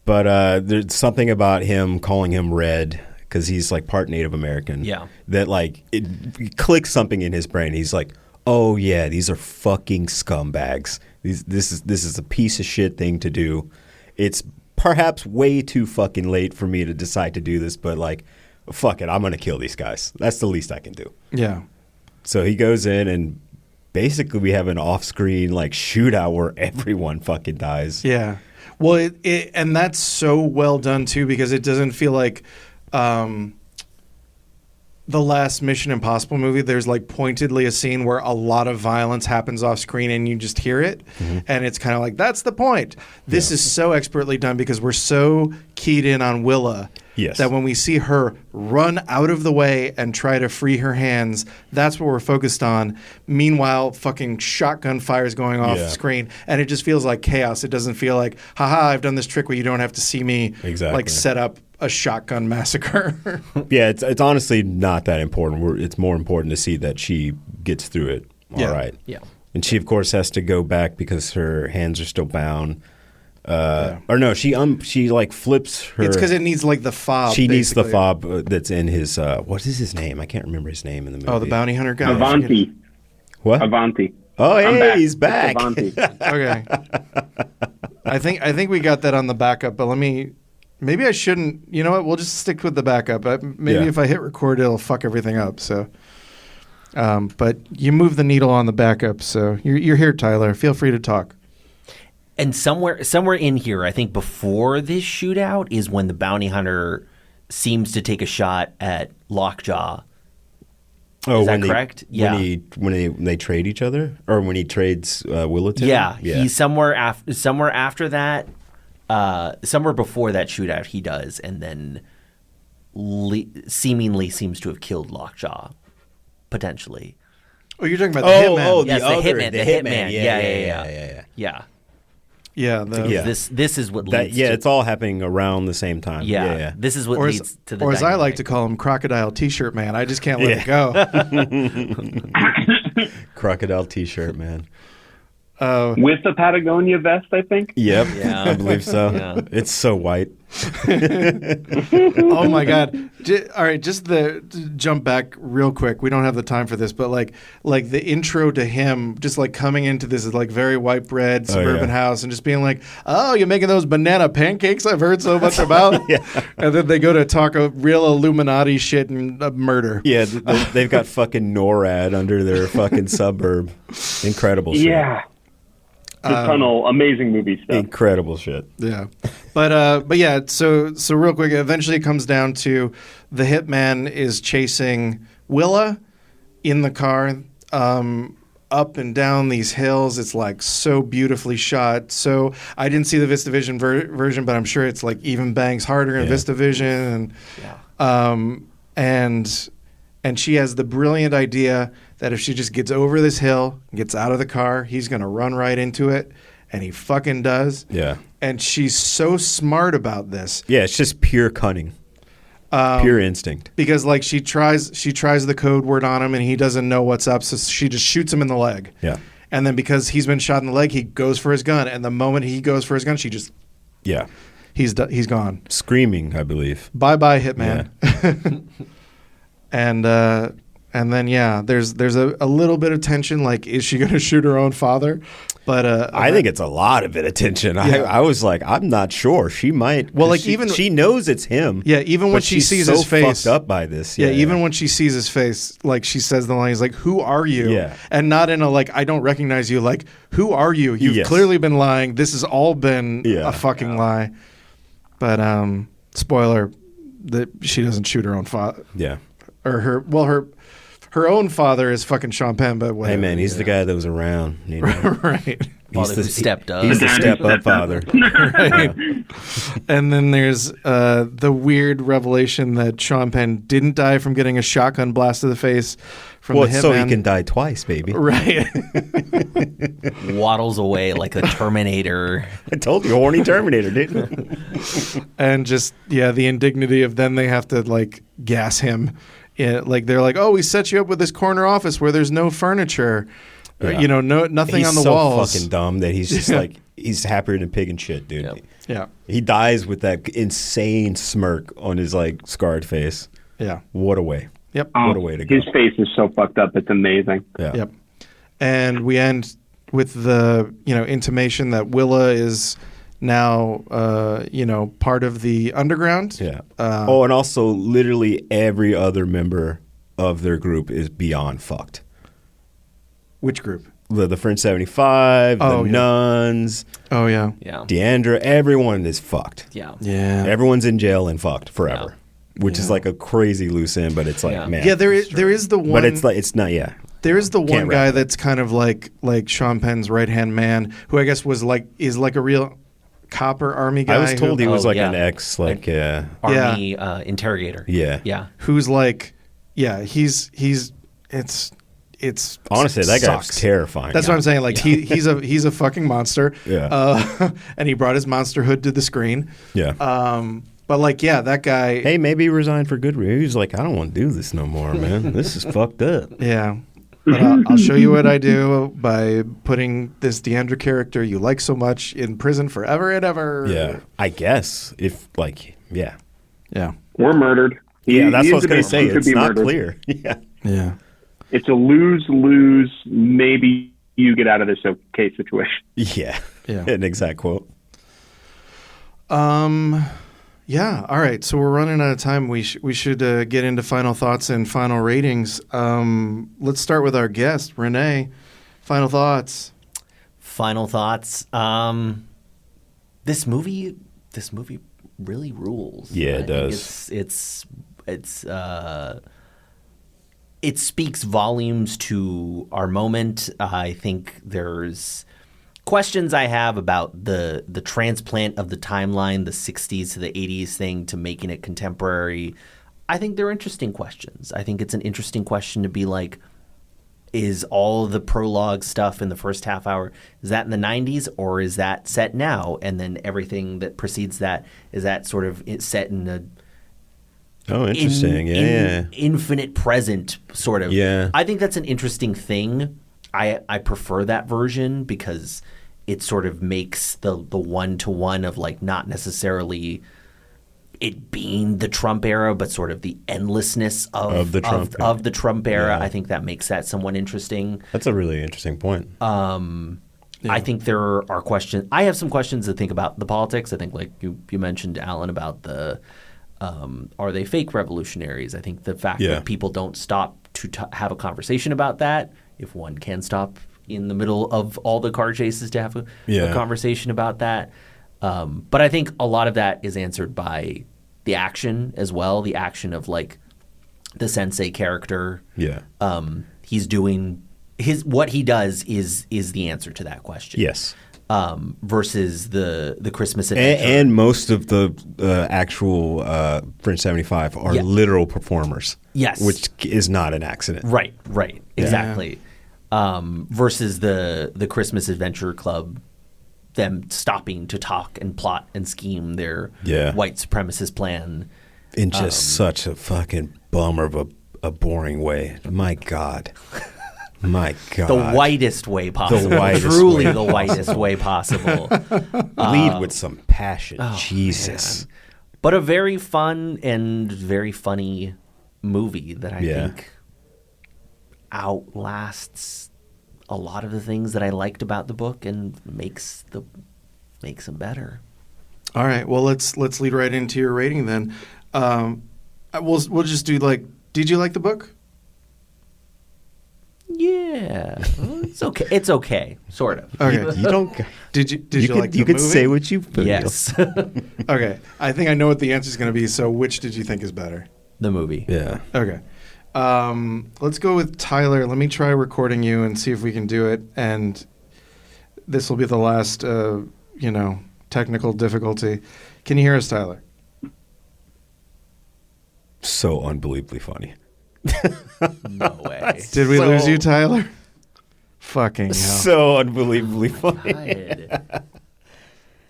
But there's something about him calling him Red, because he's like part Native American. Yeah. That like it clicks something in his brain. He's like, oh yeah, these are fucking scumbags. This is a piece of shit thing to do. It's perhaps way too fucking late for me to decide to do this, but like, fuck it, I'm gonna kill these guys. That's the least I can do. Yeah. So he goes in, and basically we have an off-screen like shootout where everyone fucking dies. Yeah. Well, and that's so well done too, because it doesn't feel like the last Mission Impossible movie. There's like pointedly a scene where a lot of violence happens off screen and you just hear it. Mm-hmm. And it's kind of like, that's the point. This is so expertly done because we're so keyed in on Willa. Yes. That when we see her run out of the way and try to free her hands, that's what we're focused on. Meanwhile, fucking shotgun fire is going off screen, and it just feels like chaos. It doesn't feel like, haha, I've done this trick where you don't have to see me like set up a shotgun massacre. Yeah, it's honestly not that important. It's more important to see that she gets through it all right. Yeah. And she, of course, has to go back because her hands are still bound. Or no, she like flips her. It's because it needs like the fob. She needs the fob that's in his. What is his name? I can't remember his name in the movie. Oh, the bounty hunter guy. Avanti. What? Avanti. Oh, hey, he's back. Avanti. Okay. I think we got that on the backup, but maybe I shouldn't. You know what? We'll just stick with the backup. Maybe if I hit record, it'll fuck everything up. So, but you move the needle on the backup, so you're here, Tyler. Feel free to talk. And somewhere in here, I think before this shootout is when the bounty hunter seems to take a shot at Lockjaw Oh, Is that correct? Yeah. When they trade each other, or when he trades Willow to him? Yeah. He's somewhere after that, somewhere before that shootout. He does, and then seemingly seems to have killed Lockjaw, potentially. Oh, you're talking about the hitman. Oh, Yes, the hitman. Yeah. Yeah. Yeah. This is what leads. It's all happening around the same time. Yeah. This is what leads to the. Or as I like dynamic. to call him, Crocodile T-shirt man. I just can't let it go. Crocodile T-shirt, man. With the Patagonia vest, I think. Yep. Yeah. I believe so. Yeah. It's so white. Oh my God! All right, just jump back real quick. We don't have the time for this, but like the intro to him, just like coming into this like very white bread suburban house, and just being like, "Oh, you're making those banana pancakes I've heard so much about." And then they go to talk a real Illuminati shit and murder. Yeah, they've got fucking NORAD under their fucking suburb. Incredible shit. Yeah. The tunnel, amazing movie stuff. Incredible shit. Yeah, but yeah. So real quick, eventually it comes down to the hitman is chasing Willa in the car up and down these hills. It's like so beautifully shot. So I didn't see the VistaVision version, but I'm sure it's like even bangs harder in VistaVision. And she has the brilliant idea that if she just gets over this hill, gets out of the car, he's going to run right into it. And he fucking does. Yeah. And she's so smart about this. Yeah, it's just pure cunning. Pure instinct. Because like she tries the code word on him and he doesn't know what's up. So she just shoots him in the leg. Yeah. And then because he's been shot in the leg, he goes for his gun. And the moment he goes for his gun, she just... Yeah. He's gone. Screaming, I believe. Bye-bye, hitman. Yeah. And then there's a little bit of tension. Like, is she going to shoot her own father? But I think it's a lot of attention. Yeah. I was like, I'm not sure. She might. Well, like she knows it's him. Yeah, even when but she she's sees so his face, fucked up by this. Yeah, even when she sees his face, like she says the line, he's like, "Who are you?" Yeah. And not in a like, "I don't recognize you." Like, "Who are you? You've clearly been lying. This has all been a fucking lie." But spoiler, that she doesn't shoot her own father. Yeah. Or her own father is fucking Sean Penn, but whatever. Hey man, he's the guy that was around. You know? Right. Father who stepped up. He's the step up father. Right. And then there's the weird revelation that Sean Penn didn't die from getting a shotgun blast to the face from the hitman. So he can die twice, baby. Right. Waddles away like a Terminator. I told you, horny Terminator, didn't I? And just the indignity of then they have to like gas him. Like they're like, "Oh, we set you up with this corner office where there's no furniture." Yeah. Nothing on the He's so walls. fucking dumb that he's just like he's happier than a pig and shit, dude. Yep. Yeah. He dies with that insane smirk on his like scarred face. Yeah. What a way. Yep. What a way to go. His face is so fucked up. It's amazing. Yeah. Yep. And we end with the intimation that Willa is now part of the underground. Yeah. And also literally every other member of their group is beyond fucked. Which group? The French 75, the nuns. Oh yeah. Yeah. Deandra, everyone is fucked. Yeah. Yeah. Everyone's in jail and fucked forever. Which is like a crazy loose end, but it's like, man. Yeah, there is the one. But it's not, There is the one Can't guy wrap it. that's kind of like Sean Penn's right hand man, who I guess is like a real cop or army guy. I was told he was like an ex, Army interrogator. Yeah. Yeah. who's like, it's Honestly, that sucks. guy's terrifying. That's what I'm saying. Like he's a fucking monster. Yeah. And he brought his monster hood to the screen. Yeah. But like, that guy. Hey, maybe he resigned for good reason. He was like, I don't want to do this no more, man. This is fucked up. Yeah. But I'll show you what I do by putting this Deandra character you like so much in prison forever and ever. Yeah. I guess if Yeah. We're murdered. Yeah, that's what I was going to say. It's not clear. Yeah. Yeah. It's a lose-lose. Maybe you get out of this okay situation. Yeah. Yeah. An exact quote. Yeah. All right. So we're running out of time. We should get into final thoughts and final ratings. Let's start with our guest, Rene. Final thoughts. Final thoughts. This movie really rules. Yeah, it I think does. It's it speaks volumes to our moment. I think there's questions I have about the transplant of the timeline, the 60s to the 80s thing to making it contemporary. I think they're interesting questions. I think it's an interesting question to be like, is all the prologue stuff in the first half hour, is that in the 90s or is that set now? And then everything that precedes that, is that sort of set in a interesting. infinite present sort of. Yeah. I think that's an interesting thing. I prefer that version because it sort of makes the one-to-one of like not necessarily it being the Trump era, but sort of the endlessness of the Trump era. Yeah. I think that makes that somewhat interesting. That's a really interesting point. I think there are questions. I have some questions to think about the politics. I think like you mentioned, Allan, about the are they fake revolutionaries? I think the fact that people don't stop to have a conversation about that, if one can stop in the middle of all the car chases to have a conversation about that. But I think a lot of that is answered by the action as well, the action of like the sensei character. Yeah. He's doing what he does is the answer to that question. Yes. Versus the Christmas adventure. And most of the actual Fringe 75 are literal performers. Yes. Which is not an accident. Right. Exactly. Versus the Christmas Adventure Club, them stopping to talk and plot and scheme their white supremacist plan. In just such a fucking bummer of a boring way. My God. My God. The whitest way possible. The whitest way possible. Lead with some passion. Jesus. Man. But a very fun and very funny movie that I think outlasts a lot of the things that I liked about the book and makes them better. All right. Well, let's lead right into your rating then. We'll just do like, did you like the book? Yeah, it's okay. It's okay, sort of. Okay, you don't. Did you like the movie? You could say what you feel. Yes. Okay, I think I know what the answer is going to be. So, which did you think is better? The movie. Yeah. Okay. Let's go with Tyler. Let me try recording you and see if we can do it. And this will be the last, technical difficulty. Can you hear us, Tyler? So unbelievably funny. No way. Did we lose you, Tyler? Fucking hell. So unbelievably funny. God.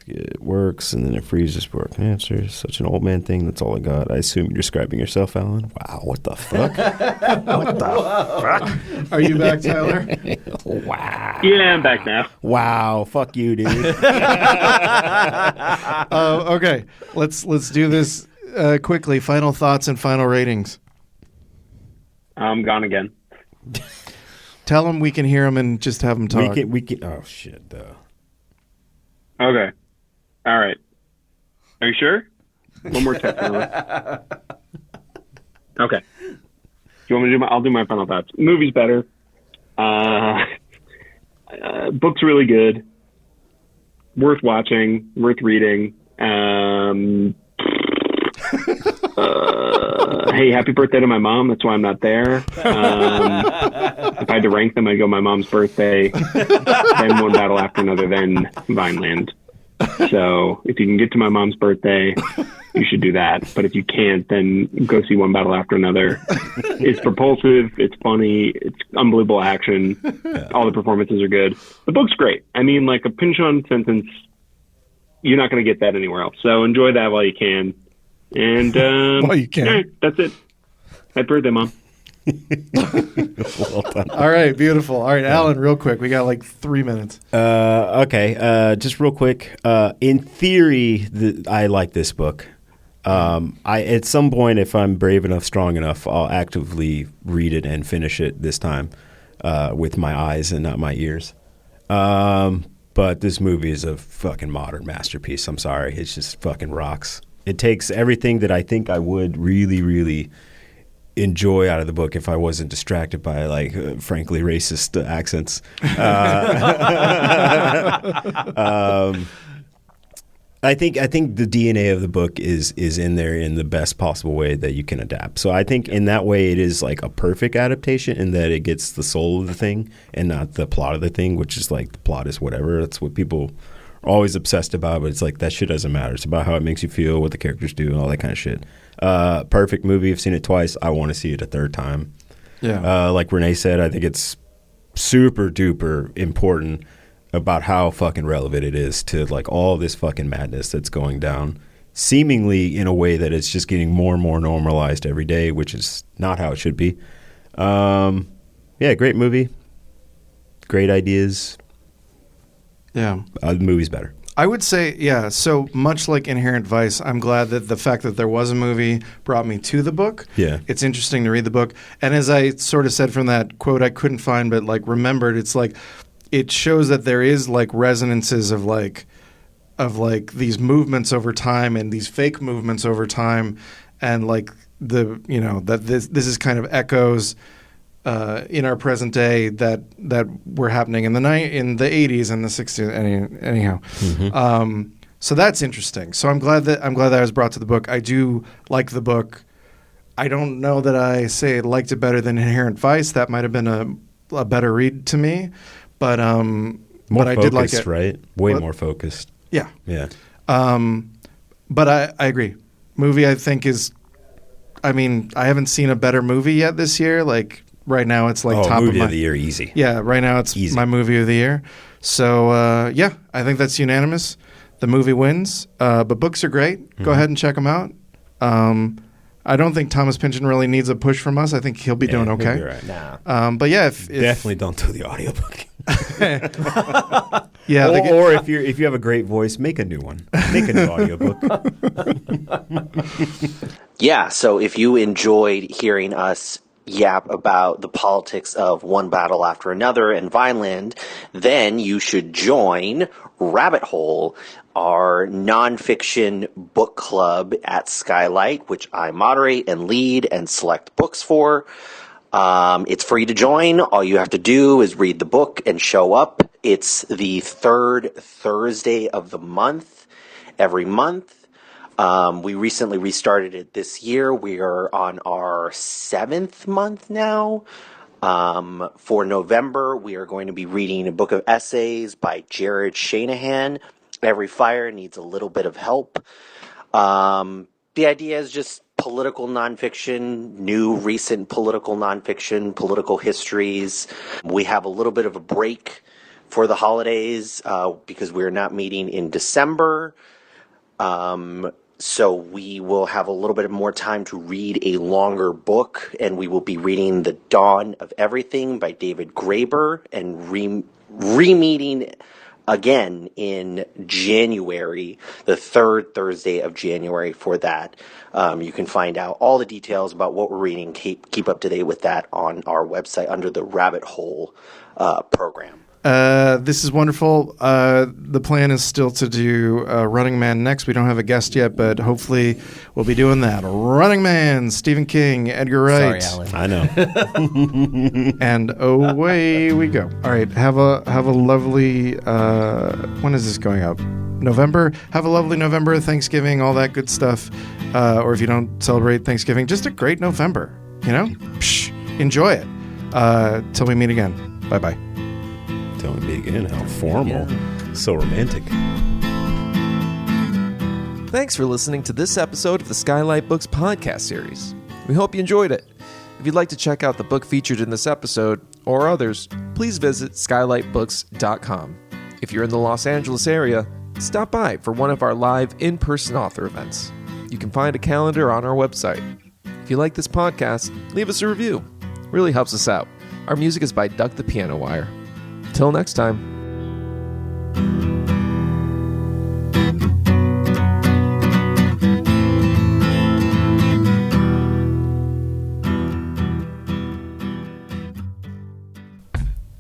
It works, and then it freezes before it can answer. Such an old man thing. That's all I got. I assume you're describing yourself, Allan. Wow, what the fuck? What the fuck? Are you back, Tyler? Wow. Yeah, I'm back now. Wow, fuck you, dude. Okay, let's do this quickly. Final thoughts and final ratings. I'm gone again. Tell them we can hear them and just have them talk. We can. Oh shit, though. Okay. All right. Are you sure? One more test. Okay. Do you want me to do I'll do my final thoughts. Movie's better. Book's really good. Worth watching. Worth reading. Hey, happy birthday to my mom. That's why I'm not there. If I had to rank them, I'd go my mom's birthday, then One Battle After Another, then Vineland. So if you can get to my mom's birthday, you should do that. But if you can't, then go see One Battle After Another. It's propulsive. It's funny. It's unbelievable action. All the performances are good. The book's great. I mean, like a pinch-on sentence, you're not going to get that anywhere else. So enjoy that while you can. And well, you can. Right, that's it. Happy birthday, Mom. Well done. All right, beautiful. All right, Allan, real quick. We got like 3 minutes. Okay. Just real quick. In theory, I like this book. At some point, if I'm brave enough, strong enough, I'll actively read it and finish it this time with my eyes and not my ears. But this movie is a fucking modern masterpiece. I'm sorry. It just fucking rocks. It takes everything that I think I would really, really enjoy out of the book if I wasn't distracted by, like, frankly, racist accents. I think the DNA of the book is in there in the best possible way that you can adapt. So I think in that way it is like a perfect adaptation in that it gets the soul of the thing and not the plot of the thing, which is like the plot is whatever. That's what people are always obsessed about, but it's like that shit doesn't matter. It's about how it makes you feel, what the characters do, and all that kind of shit. Perfect movie. I've seen it twice. I want to see it a third time. Yeah. Like Rene said, I think it's super duper important about how fucking relevant it is to like all this fucking madness that's going down, seemingly in a way that it's just getting more and more normalized every day, which is not how it should be. Yeah, great movie, great ideas. Yeah, the movie's better. I would say, yeah, so much like Inherent Vice, I'm glad that the fact that there was a movie brought me to the book. Yeah. It's interesting to read the book. And as I sort of said from that quote I couldn't find but like remembered, it's like it shows that there is like resonances of like these movements over time and these fake movements over time, and like the that this is kind of echoes in our present day that were happening in the 80s and the 60s. Anyhow, so that's interesting. So I'm glad that I was brought to the book. I do like the book. I don't know that I say I liked it better than Inherent Vice. That might have been a better read to me. But I did like it. Right? Way more focused. Yeah. Yeah. But I agree. Movie, I think, is... I mean, I haven't seen a better movie yet this year. Like, right now, it's like top movie of the year, easy. Yeah, right now, it's easy. My movie of the year. So, yeah, I think that's unanimous. The movie wins. But books are great. Go ahead and check them out. I don't think Thomas Pynchon really needs a push from us. I think he'll be doing okay. He'll be right. Nah. But yeah, if definitely don't do the audiobook. Yeah, or if you have a great voice, make a new one. Make a new audiobook. Yeah, so if you enjoyed hearing us yap about the politics of one battle after another in Vineland, then you should join Rabbit Hole, our nonfiction book club at Skylight, which I moderate and lead and select books for. It's free to join. All you have to do is read the book and show up. It's the third Thursday of the month, every month. We recently restarted it this year. We are on our 7th month now. For November, we are going to be reading a book of essays by Jared Shanahan. Every fire needs a little bit of help. The idea is just political nonfiction, new recent political nonfiction, political histories. We have a little bit of a break for the holidays because we're not meeting in December. So we will have a little bit more time to read a longer book, and we will be reading The Dawn of Everything by David Graeber and re-meeting again in January, the third Thursday of January for that. You can find out all the details about what we're reading, keep up to date with that on our website under the Rabbit Hole program. This is wonderful. The plan is still to do Running Man next. We don't have a guest yet, but hopefully we'll be doing that. Running Man, Stephen King, Edgar Wright. Sorry, Allan. I know. And away we go. All right, have a lovely. When is this going up? November. Have a lovely November, Thanksgiving, all that good stuff. Or if you don't celebrate Thanksgiving, just a great November. Enjoy it. Till we meet again. Bye bye. Till we meet again. How formal. Yeah. So romantic. Thanks for listening to this episode of the Skylight Books podcast series. We hope you enjoyed it. If you'd like to check out the book featured in this episode, or others, please visit skylightbooks.com. If you're in the Los Angeles area, stop by for one of our live in-person author events. You can find a calendar on our website. If you like this podcast, leave us a review. It really helps us out. Our music is by Duck the Piano Wire. Till next time.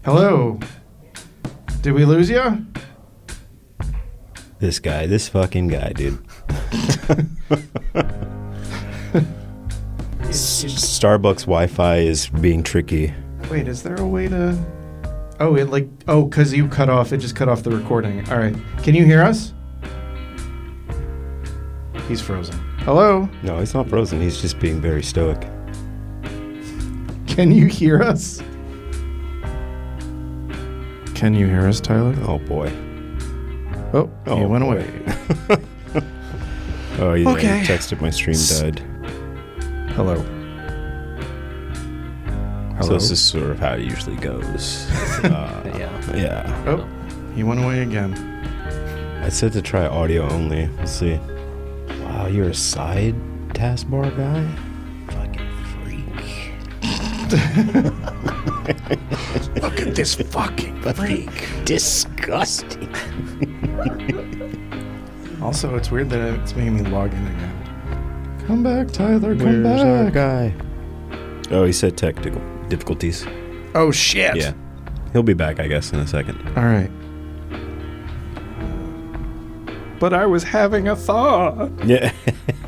Hello. Did we lose you? This fucking guy, dude. Starbucks Wi-Fi is being tricky. Wait, is there a way to... because you cut off, it just cut off the recording. All right. Can you hear us? He's frozen. Hello? No, he's not frozen. He's just being very stoic. Can you hear us? Can you hear us, Tyler? Oh, boy. Oh, he went away. Oh, yeah. Okay. He texted my stream died. Hello. So this is sort of how it usually goes. Yeah. Oh, he went away again. I said to try audio only. Let's see. Wow, you're a side taskbar guy? Fucking freak. Look at this fucking freak. Disgusting. Also, it's weird that it's making me log in again. Come back, Tyler. Come Where's our back. guy? Oh, he said technical difficulties. Oh, shit. Yeah. He'll be back, I guess, in a second. All right. But I was having a thought. Yeah.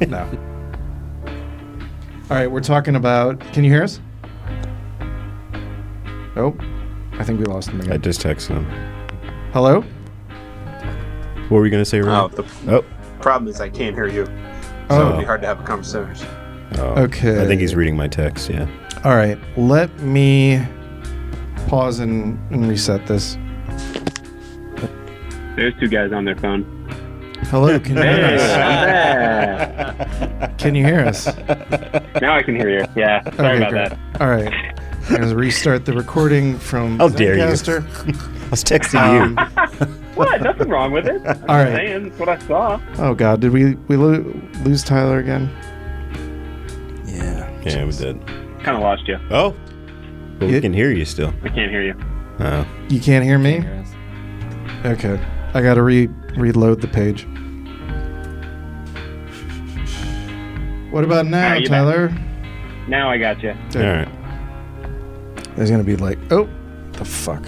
No. All right, we're talking about... Can you hear us? Oh, I think we lost him I again. just texted him. Hello? What were we going to say, Rene? The Oh. problem is I can't hear you. So Oh. it'd be hard to have a conversation. Oh. Okay. I think he's reading my text, yeah. All right, let me pause and reset this. There's two guys on their phone. Hello, can you hear Hey, us? I'm back. Can you hear us? Now I can hear you. Yeah, sorry about great. that. All right. I'm going to restart the recording from How dare you. Zencastr. I was texting you. What? Nothing wrong with it. All right. Saying, that's what I saw. Oh, God. Did we lose Tyler again? Yeah, we did. Kind of lost you. Oh. But we can hear you still. I can't hear you. Oh. You can't hear me? Okay. I got to reload the page. What about now, you Tyler? Now I got you. All right. There's going to be like, oh, the fuck.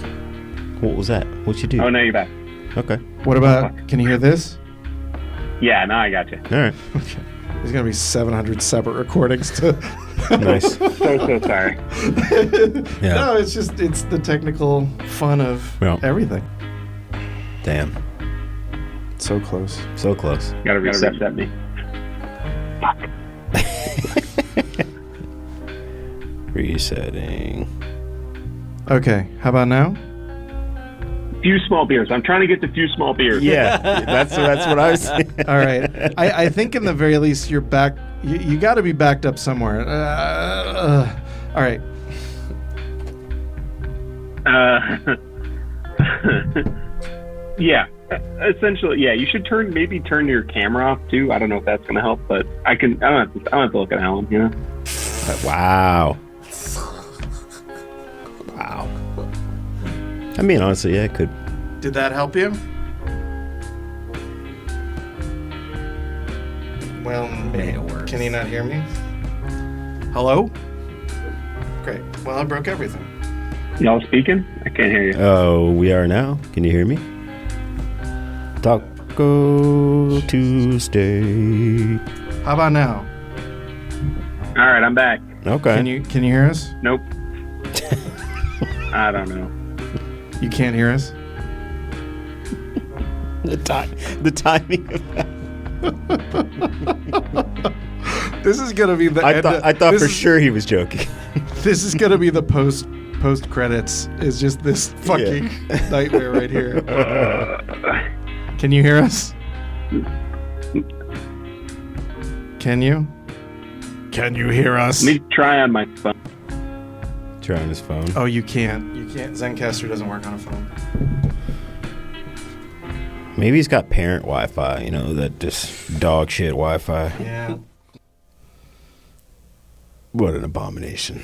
What was that? What'd you do? Oh, now you're back. Okay. What about, can you hear this? Yeah, now I got you. All right. Okay. There's going to be 700 separate recordings to... Nice. So sorry. Yeah. No, it's the technical fun of everything. Damn. So close. So close. Gotta reset me. Resetting. Okay, how about now? Few small beers. I'm trying to get to few small beers. Yeah, that's what I was saying. All right. I think in the very least you're back. You got to be backed up somewhere. All right. Yeah. Essentially, yeah. You should turn your camera off too. I don't know if that's gonna help, but I don't have to look at Allan. You know. Wow. Wow. I mean, honestly, yeah, it could. Did that help you? Well, Made it worse. can you not hear me? Hello? Great. Well, I broke everything. Y'all speaking? I can't hear you. Oh, we are now. Can you hear me? Taco Tuesday. How about now? All right, I'm back. Okay. Can you hear us? Nope. I don't know. You can't hear us? The timing of that. This is gonna be the. I thought for sure he was joking. This is gonna be the post credits. Is just this fucking nightmare right here. Can you hear us? Can you? Can you hear us? Let me try on my phone. Try on his phone. Oh, you can't. You can't. Zencastr doesn't work on a phone. Maybe he's got parent Wi-Fi, you know, that just dog shit Wi-Fi. Yeah. What an abomination.